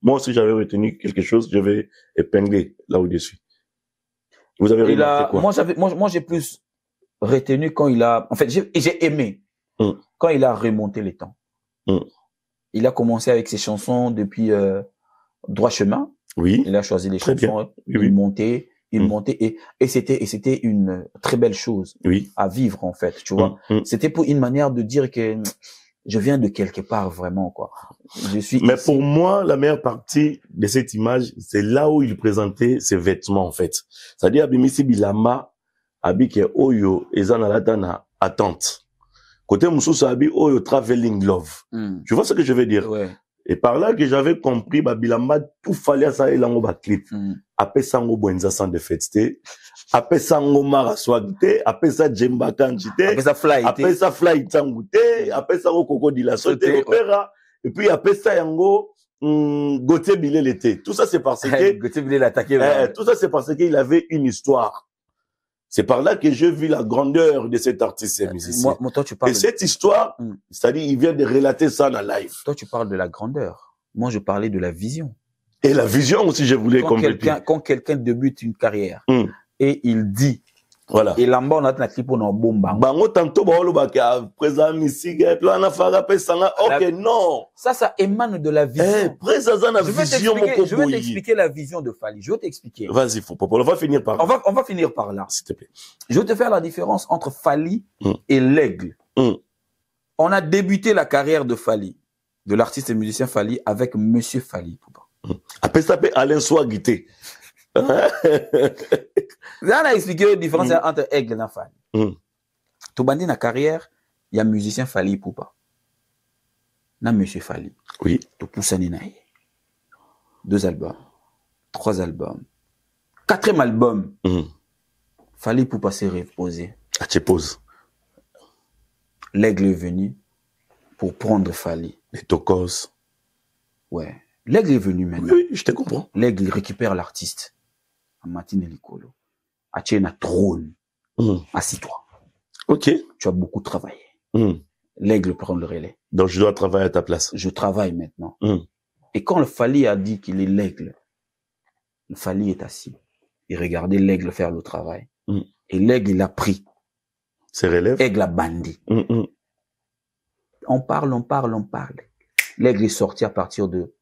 Moi aussi, j'avais retenu quelque chose, je vais épingler là au-dessus. Vous avez remarqué quoi? Moi, j'ai plus retenu quand il a, en fait, j'ai aimé quand il a remonté les temps. Il a commencé avec ses chansons depuis Droit Chemin. Oui. Il a choisi les chansons. Il montait, et c'était une très belle chose à vivre en fait. Tu vois, c'était pour une manière de dire que je viens de quelque part vraiment quoi. Mais pour moi, la meilleure partie de cette image, c'est là où il présentait ses vêtements en fait. C'est-à-dire Abimisi Bilama, Abike Oyo, Ezanalatana, attente. Côté Moussou Abi, Oyo, traveling love. Tu vois ce que je veux dire? Ouais. Et par là que j'avais compris, Bilama, tout fallait à ça, il en a clip. Après ça, on a sans de fête. Après ça, on a mara swagte. Après ça, Jemba Kanchite. Après ça, fly. Après ça, fly tangute. Après ça, on coco di la sote opéra. Et puis après ça, yango, Gauthier Bilé l'été. Tout ça, c'est parce que, Gauthier Bilé l'attaqué. Tout ça, c'est parce qu'il avait une histoire. C'est par là que j'ai vu la grandeur de cet artiste musicien. Moi, toi, tu parles. Et cette histoire, c'est-à-dire, il vient de relater ça dans live. Toi, tu parles de la grandeur. Moi, je parlais de la vision. Et la vision aussi, je voulais compléter. Quand quelqu'un débute une carrière et il dit, voilà. Et là-bas, on a un clip on a bomba. Bango tantôt, présent musique, et puis on a fait ok, non. Ça émane de la vision. Je vais t'expliquer la vision de Fally. Je vais t'expliquer. Vas-y, on va finir par là. On va finir par là. S'il te plaît. Je vais te faire la différence entre Fally et l'aigle. On a débuté la carrière de Fally, de l'artiste et musicien Fally, avec Monsieur Fally. Après ça, Alain Soaguité. Là, on a expliqué la différence entre aigle et Fally. Tu bandis la carrière, il y a musicien Fally Poupa. Na Monsieur Fally. Oui. Tu pousses un 2 albums, 3 albums, 4e album. Fally Poupa s'est reposé. Ah, tu poses. L'aigle est venu pour prendre Fally. Les tocos. Ouais. L'aigle est venu maintenant. Oui, je te comprends. L'aigle récupère l'artiste. À Martine Elikolo. À Tchena trône. Assis-toi. Ok. Tu as beaucoup travaillé. L'aigle prend le relais. Donc je dois travailler à ta place. Je travaille maintenant. Et quand le Fally a dit qu'il est l'aigle, le Fally est assis. Il regardait l'aigle faire le travail. Et l'aigle, il a pris. C'est relève. L'aigle a bandit. On parle. L'aigle est sorti à partir de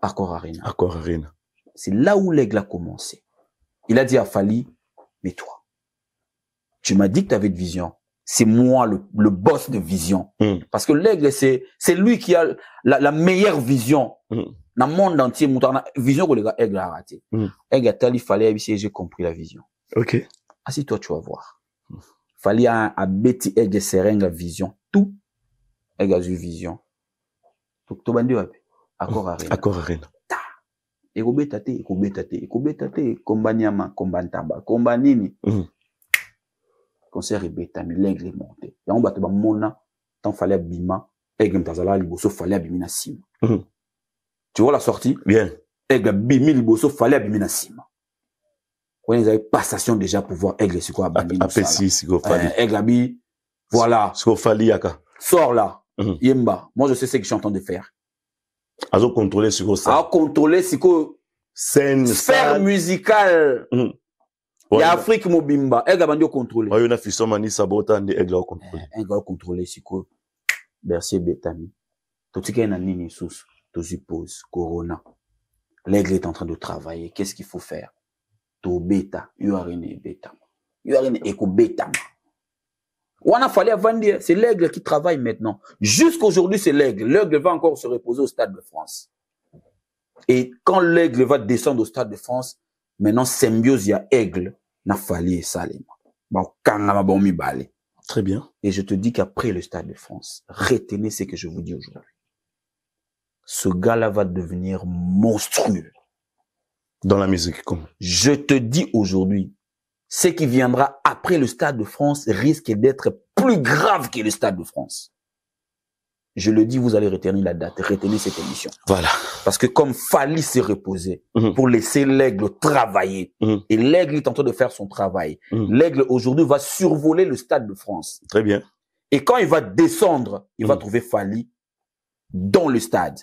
Accor Arena. Accor Arena. C'est là où l'aigle a commencé. Il a dit à Fally, mais toi, tu m'as dit que tu avais de vision. C'est moi le boss de vision. Parce que l'aigle, c'est lui qui a la meilleure vision. Dans le monde entier, vision que l'aigle a raté. L'aigle a dit, il fallait, j'ai compris la vision. Ok. Assis-toi, tu vas voir. Fally a bêti aigle seringue vision. Tout. Aigle a eu vision. Tout bandi wapi. Accor Arena. Accor Arena. Ekobetate, kombanyama, kombantaba, kombanini. Concert ebetami, l'aigle est monté. Yango bato ba mona, tant fallait bima, aigle mtazala liboso fallait abimina sima. Tu vois la sortie? Bien. Aigle bimi liboso fallait abimina sima. Quand ils avaient passation déjà pour voir aigle c'est quoi abandonner. Apesi siko Fally. Aigle abi, voilà. Siko Fally yaka. Sors là. Yemba. Moi je sais ce que je suis en train de faire. Azo contrôler sur ça. À contrôler ce que scène, sphère musicale. Il y a Afrique Mobimba. Aigle a contrôler. Il y a fisson mani sabota ndi aigle a contrôler. Aigle a contrôler ce que Bercier Betami. Tout ce qui est na nini sous, tu supposes Corona. L'aigle est en train de travailler. Qu'est-ce qu'il faut faire? To beta, urine beta. Urine éco beta. On a fallu avant dire, c'est l'aigle qui travaille maintenant. Jusqu'aujourd'hui, c'est l'aigle. L'aigle va encore se reposer au Stade de France. Et quand l'aigle va descendre au Stade de France, maintenant, symbiose, il y a aigle, n'a Fally et Salema. Très bien. Et je te dis qu'après le Stade de France, retenez ce que je vous dis aujourd'hui. Ce gars-là va devenir monstrueux. Dans la musique, comme. Je te dis aujourd'hui, ce qui viendra après le Stade de France risque d'être plus grave que le Stade de France. Je le dis, vous allez retenir la date, retenir cette émission. Voilà. Parce que comme Fally s'est reposé pour laisser l'aigle travailler, et l'aigle est en train de faire son travail, l'aigle aujourd'hui va survoler le Stade de France. Très bien. Et quand il va descendre, il va trouver Fally dans le stade.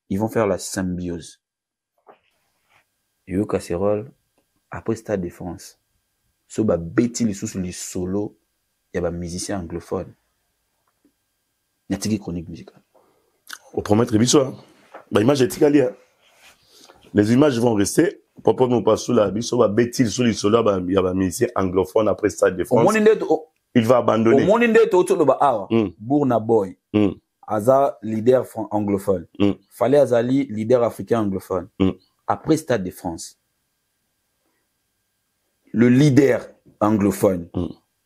Ils vont faire la symbiose. Yo Casserole, après Stade de France, so ba beti les sous les solos, il y a un musicien anglophone. Il y a une chronique musicale. Au promettre biso, l'image est tigaliée. Les images vont rester. Papa nous passe sous la biso ba beti sous les solos, il y a un musicien anglophone après Stade de France. Il va abandonner. Au monde inde autour de ba Burna Boy. Aza leader anglophone. Fallait Azali leader africain anglophone. Après Stade de France, le leader anglophone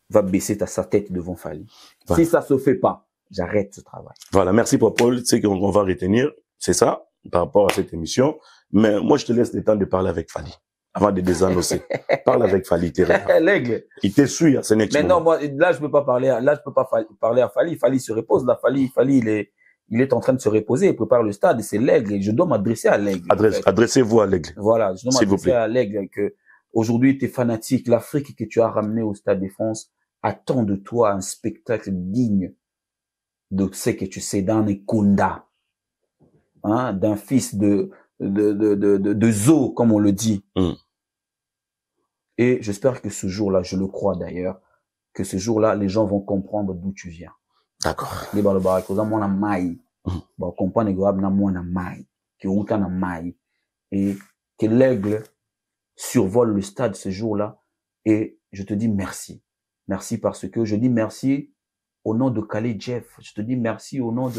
va baisser sa tête devant Fally. Voilà. Si ça se fait pas, j'arrête ce travail. Voilà, merci pour Paul. C'est qu'on va retenir, c'est ça, par rapport à cette émission. Mais moi, je te laisse le temps de parler avec Fally, avant de désannoncer. Parle avec Fally, l'aigle. Il te suit à ce next moment. Mais non, moi, là, je peux pas parler à Fally. Fally se repose. Là, Fally, il est en train de se reposer, il prépare le stade, c'est l'aigle, et je dois m'adresser à l'aigle. Adressez-vous à l'aigle. Voilà, je dois m'adresser à l'aigle, que aujourd'hui, tu es fanatique, l'Afrique que tu as ramené au Stade de France attend de toi un spectacle digne de ce que tu sais dans les Kunda, hein, d'un fils de de zoo, comme on le dit. Et j'espère que ce jour-là, je le crois d'ailleurs, que ce jour-là, les gens vont comprendre d'où tu viens. D'accord. Les balobara, que moi na mai, bah comprendre que na moi na mai, que on na mai, et que l'aigle survole le stade ce jour-là. Et je te dis merci, merci parce que je dis merci au nom de Kale Jeff, je te dis merci au nom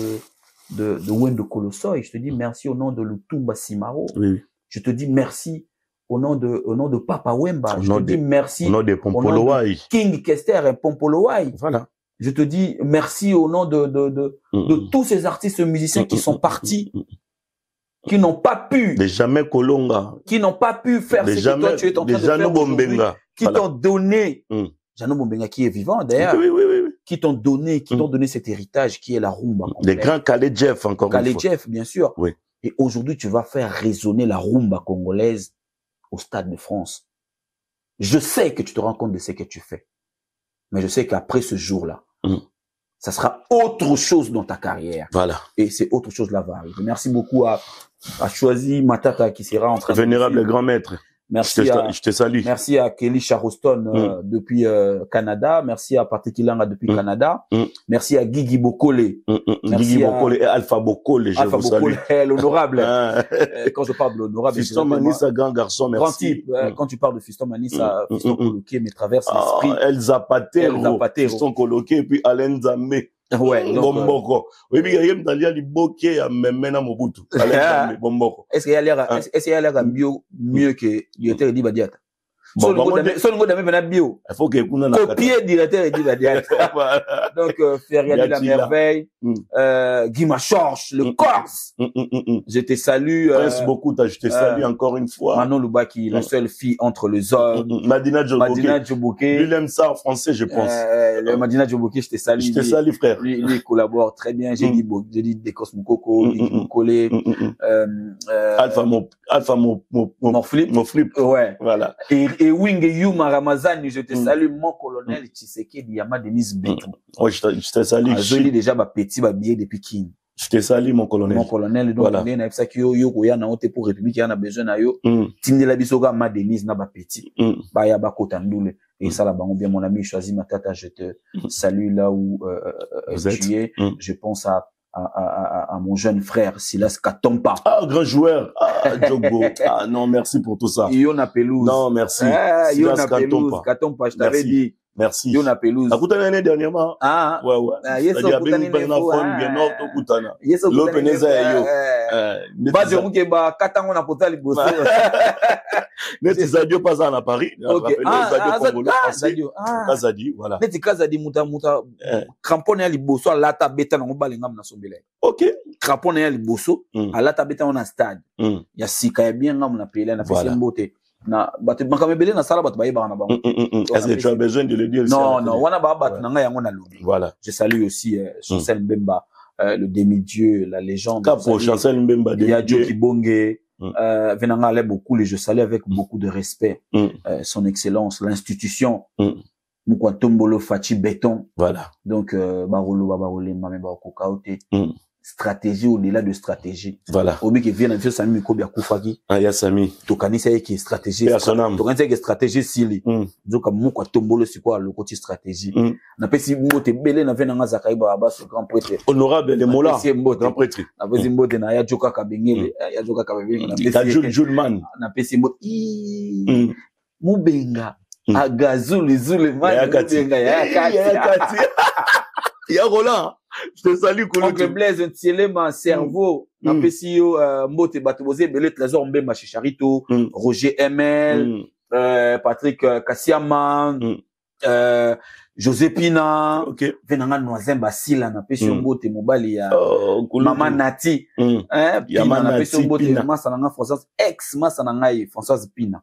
de Wendo Kolosoi, je te dis merci au nom de Lutumba Simaro, oui. Je te dis merci au nom de Papa Wemba, je te dis merci au nom de Pompolowai, King Kester et Pompolowai. Voilà. Je te dis merci au nom de tous ces artistes musiciens qui sont partis, qui n'ont pas pu, de jamais Kolonga, qui n'ont pas pu faire ce que toi tu es en train de faire aujourd'hui, qui t'ont donné, Jano Bombenga qui est vivant d'ailleurs, oui. qui t'ont donné cet héritage qui est la rumba. Les grands Kale Jeff encore une fois. Kale Jeff, bien sûr. Oui. Et aujourd'hui, tu vas faire résonner la rumba congolaise au Stade de France. Je sais que tu te rends compte de ce que tu fais. Mais je sais qu'après ce jour-là, ça sera autre chose dans ta carrière. Voilà. Et c'est autre chose là va arriver. Merci beaucoup à Choisi Matata qui sera en train de... Vénérable grand maître. Merci je te salue. Merci à Kelly Charleston depuis Canada. Merci à Patrick Ilanga depuis Canada. Merci à Guigui Bokole. Guigui Bokole et Alpha Bokole, je Alpha vous Bokole, salue. L'honorable. Quand je parle de l'honorable, Fiston Manissa, grand garçon, merci. Grand type. Quand tu parles de Fiston Manissa, Fiston Coloqué me traverse l'esprit. El Zapatero. Fiston Coloqué, et puis Alain Zambé. Ouais, Bomboko. Oui, mais il y a d'aller li boké à memena Mobutu. Bomboko. Est-ce qu'il y a l'air mieux que directeur Edi Badiata? Son go d'amener bio. Il faut que kuna na copier directeur Edi Badiata. Donc Feria de la merveille, Guy Machorche, le Corse. Je te salue. Merci beaucoup, je te salue encore une fois. Manon Loubaki, la seule fille entre les hommes. Madina Djobouké. Lui aime ça en français, je pense. Madina Djobouké, je te salue. Je te salue, frère. Lui collabore très bien. J'ai dit des Cosmokoko, Guy Moukole, Alpha mon flip. Ouais. Voilà. Et Wing Yuma Ramazani, je te salue, mon colonel Tshisekedi Yama Denis Betou. Ouais, je te salue. Je lis déjà ma petit billet depuis Kin. Je te salue, mon colonel. Mon colonel, donc, on est ça qui yo koya na ote pour République, on a besoin na yo. Tindela bisoga ma Denis na ba petit. Ba ya ba kotandoule. Et ça là-bas, bien mon ami Choisi Matata, je te salue là où tu es. Je pense à mon jeune frère Silas Katompa. Ah, grand joueur. Ah, Djogo. Ah, non, merci pour tout ça. Yona Pelouse. Non, merci. Yona Pelouse. Katompa, je t'avais dit. Merci. Yona Pelouse. A kutana l'année dernièrement. Ah. Ouais. Yeso kutana kutana. Yeso l'openeza yo. Ba je muke ba katango na pota liboso. Neti Zadio pas à Paris. OK. Zadio. Kazadi, voilà. Neti Kazadi muta crampone ya liboso alata beta na ngobalenga na sombele. OK. Crampone ya liboso alata beta na stade. Ya sika ya bien ngam na pele na fesi mbote. Na batu makamebele na sala batu bayeba na bango. Est-ce que tu as besoin de le dire? Non, wana ba batu na nga yango na lobi. Voilà. Je salue aussi Chancel Mbemba, le demi-dieu, la légende. Capo Chancel Mbemba, demi-dieu Kibonge. Venanga allait beaucoup, et je salue avec beaucoup de respect son excellence, l'institution. Mukwatombolo Fachi Béton. Voilà. Donc Barolo Babarole Mame Bakokaote. Stratégie au-delà de stratégie. Voilà. Obi qui vient de Sami Kobia Koufaki. Ah, ya Sami. Tokani c'est qui stratégie. Tokani c'est qui stratégie sili. Donc Mukwa Tombolo c'est quoi le côté stratégie. Na pesi mbote belé na vena nga Zakaiba Abbas grand prêtre. Honorable les Mola. Grand prêtre. Na pesi mbote na ya Joka Kabengele, ya Joka Kabengele na pesi. Julman. Na pesi mbote. Mubenga. Agazuli zule man. Mubenga ya kati. Ya Roland. Je te salue, Kouloutou. Oncle Blaise, un tielema, cerveau, na pesi yo, mbote batobose, belé trésor mbemba chez Charito, Roger ML, Patrick Kassiama, José Pina, venanga Noazemba Sila, na pesi yo mbote mobali ya Maman Nati, Pina, na pesi yo mbote masa nanga Françoise, ex masa nanga Françoise Pina.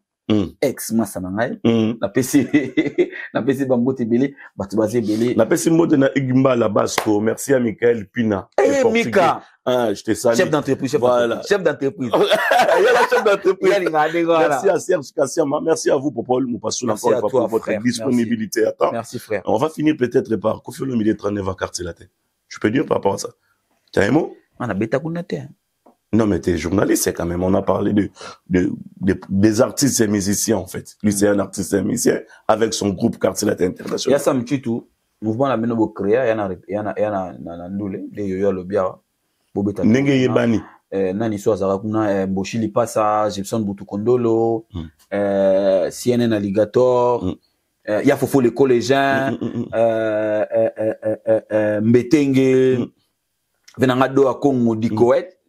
Ex masa na ngai na pesi bambote belé batu bazé belé na pesi mbote na Igimba la Basco. Merci à Michael Pina Mika. Je te salue. Chef d'entreprise. Voilà. Chef d'entreprise. Il y a la chef d'entreprise. Merci à Serge Kassiama. Merci à vous pour Paul Moupassou encore une fois pour votre disponibilité. Attends. Merci frère. On va finir peut-être par Kofi Olomide 39 à quartier latin. Je peux dire par rapport à ça. Tu as un mot? On a bêta kunate. Non, mais t'es journaliste, c'est quand même. On a parlé des artistes et musiciens, en fait. Lui, c'est un artiste et musicien avec son groupe Quartier Latin International. Il y a ça, tout. Mouvement la meno créa, il y a ndule, de yoyo lobia, bobeta. Nenge yebani. Nani so azara kuna Mboshili Passa, Gibson Butukondolo, CNN Alligator, il y a Fofo le collégien, Mbetenge, Venangado à Congo Dikoet.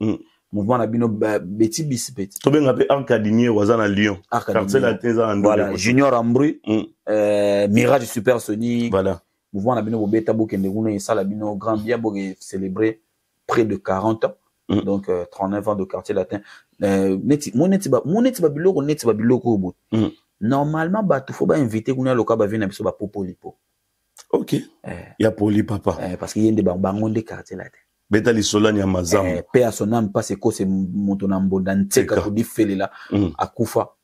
Mouvement la bino beti bis beti. To benga pe Arcadinier wazana Lyon. Quartier Latin voilà, Junior Ambry, Mirage Supersonique. Voilà. Mouvement la bino bobeta bokende kuna et ça la bino grand bien pour célébrer près de 40 ans. Donc 39 ans de Quartier Latin. Moneti babiloko obo. Normalement ba tout faut ba inviter kuna loka ba venir biso ba popolipo. OK. Ya poli papa. Parce qu'il y a des bangonde Quartier Latin. Beta li solani ya mazam. Père son âme parce que c'est montonambo danteka ko di fele la akufa.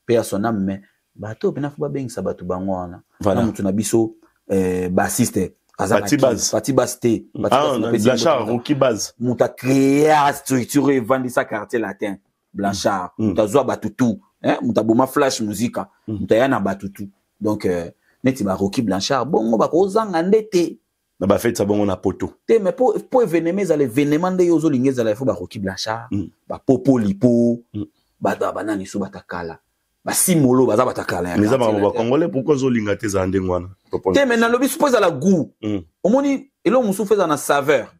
Père son âme mais bato pena faut ba bengisa bato bangwana. Voilà. Na mutuna biso bassiste Pati Basté. Blanchard, Rocky Base. Mouta créé structure et vendre ça Quartier Latin. Blanchard. Mouta zoa batutu. Mouta boma flash musique. Mouta yana batutu. Donc, neti ba Rocky Blanchard. Bon, on va kozanga ndete. Na ba fait ça bon on a poto. Te mais pour événement za l'événement de yozo lingeza la faut ba Rocky Blanchard. Ba popo lipo. Ba banani so batakala. Ba simolo baza batakala. Mais ça ba congolais pourquoi zo linga te za ndengwana. Te mais na lobi suppose à la goût. Omoni elo musu fait na saveur.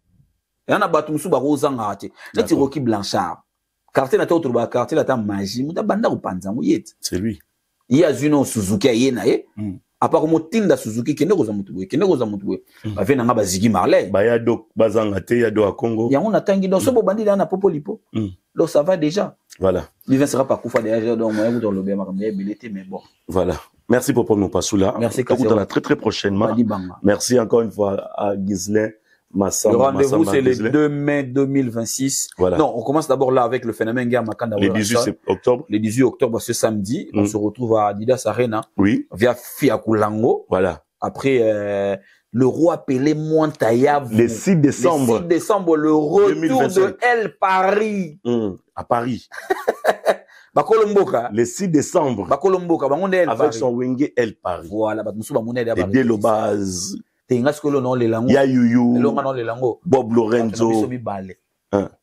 Yana batu musu ba kozanga ate. Neti Rocky Blanchard. Quartier na to ba quartier la ta magie. Muta banda ko panzango yet. C'est lui. Il y a Zuno Suzuki yena à part comme Tinda Suzuki kende ko za mutuwe ba vena nga bazigi Marley ba ya do bazanga te ya do a Congo ya on atangi donc so bo bandi na popo lipo donc ça va déjà voilà il ne sera pas kufa déjà donc moi dans le bien makambe bilité mais bon voilà merci pour nous passer là merci à très prochainement merci encore une fois à Ghislain Massa. Le rendez-vous, c'est le 2 mai 2026. Voilà. Non, on commence d'abord là avec le phénomène Guerre Makanda. Le 18 octobre. Le 18 octobre, ce samedi, on se retrouve à Adidas Arena. Oui. Via Fiakulango. Voilà. Après, le roi Pelé Montaya. Le 6 décembre. Le 6 décembre, le retour 2025. De El Paris. À Paris. Bakolomboka. Le 6 décembre. Bakolomboka. Avec son wingé El Paris. Voilà. Et bien le base. Tengaskolo non les lango. Ya Yuyu. Non les lango. Bob Lorenzo.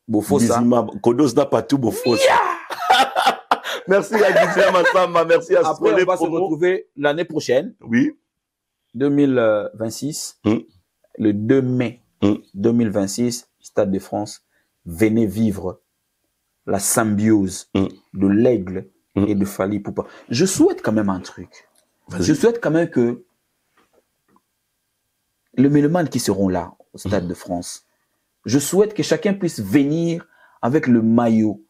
Bofosa. Kodos n'a pas tout Bofosa. Merci à Ghislain Massamba, merci à Après, on va se retrouver l'année prochaine. Oui. 2026. Le 2 mai 2026, Stade de France. Venez vivre la symbiose de l'Aigle et de Fally Ipupa. Je souhaite quand même un truc. Je souhaite quand même que les mélomanes qui seront là au Stade de France, je souhaite que chacun puisse venir avec le maillot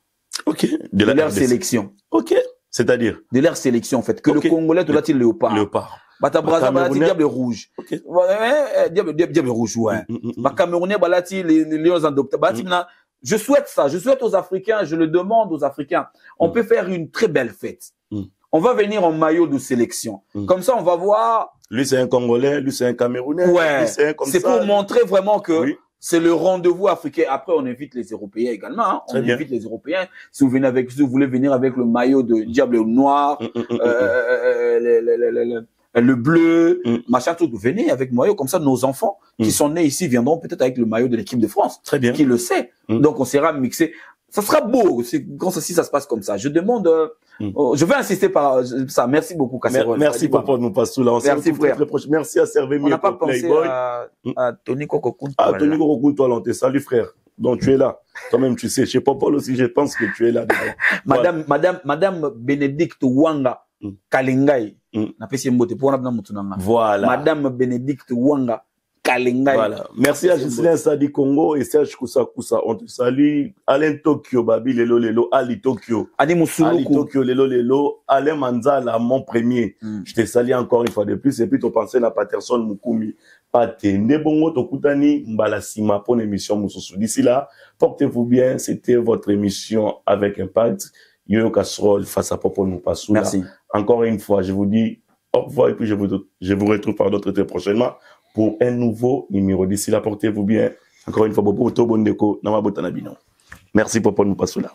de leur sélection. Ok. C'est-à-dire de leur sélection, en fait. Que le Congolais, tout là, il léopard. Léopard. Batabraza, diable rouge. Diable rouge, ouais. Camerounais, les lions adoptés. Je souhaite ça. Je souhaite aux Africains, je le demande aux Africains. On peut faire une très belle fête. On va venir en maillot de sélection. Comme ça, on va voir. Lui, c'est un Congolais, lui, c'est un Camerounais. Ouais. C'est pour montrer vraiment que c'est le rendez-vous africain. Après, on invite les Européens également. Hein. On invite les Européens. Si vous voulez venir avec le maillot de Diable Noir, le bleu, machin, tout, venez avec le maillot. Comme ça, nos enfants qui sont nés ici viendront peut-être avec le maillot de l'équipe de France. Très bien. Qui le sait. Donc, on sera mixé. Ça sera beau si ça se passe comme ça. Je demande, je vais insister par ça. Merci beaucoup, Kasserol. Merci pour nous passer là. Merci, frère. Très proche. Merci à Servémier. On n'a pas pensé à Tony Kokokoun. Ah, Tony Kokokoun, toi, on te salue, frère. Donc, tu es là. Toi-même, tu sais. Chez Popol aussi, je pense que tu es là. Madame Bénédicte Wanga Kalingai. Voilà. Madame Bénédicte Wanga Kalingai. Voilà. Merci à Ghislain Sadi Congo et Serge Koussa. On te salue. Alain Tokyo, Babi Lelo, Ali Tokyo. Ali Tokyo, Lelo, Alain Manzala, mon premier. Je te salue encore une fois de plus. Et puis, tu pensais à Patterson Mukumi. Pate, Ndebongo, Tokutani, Mbalasima, pour l'émission Moussoussou. D'ici là, portez-vous bien. C'était votre émission avec Impact. Yo Casserole face à Popo Noupassou. Merci. Encore une fois, je vous dis au revoir et puis je vous retrouve par d'autres très prochainement pour un nouveau numéro. D'ici là, portez-vous bien. Encore une fois, Bobo Tobondeko, Namabotanabino. Merci pour nous passer là.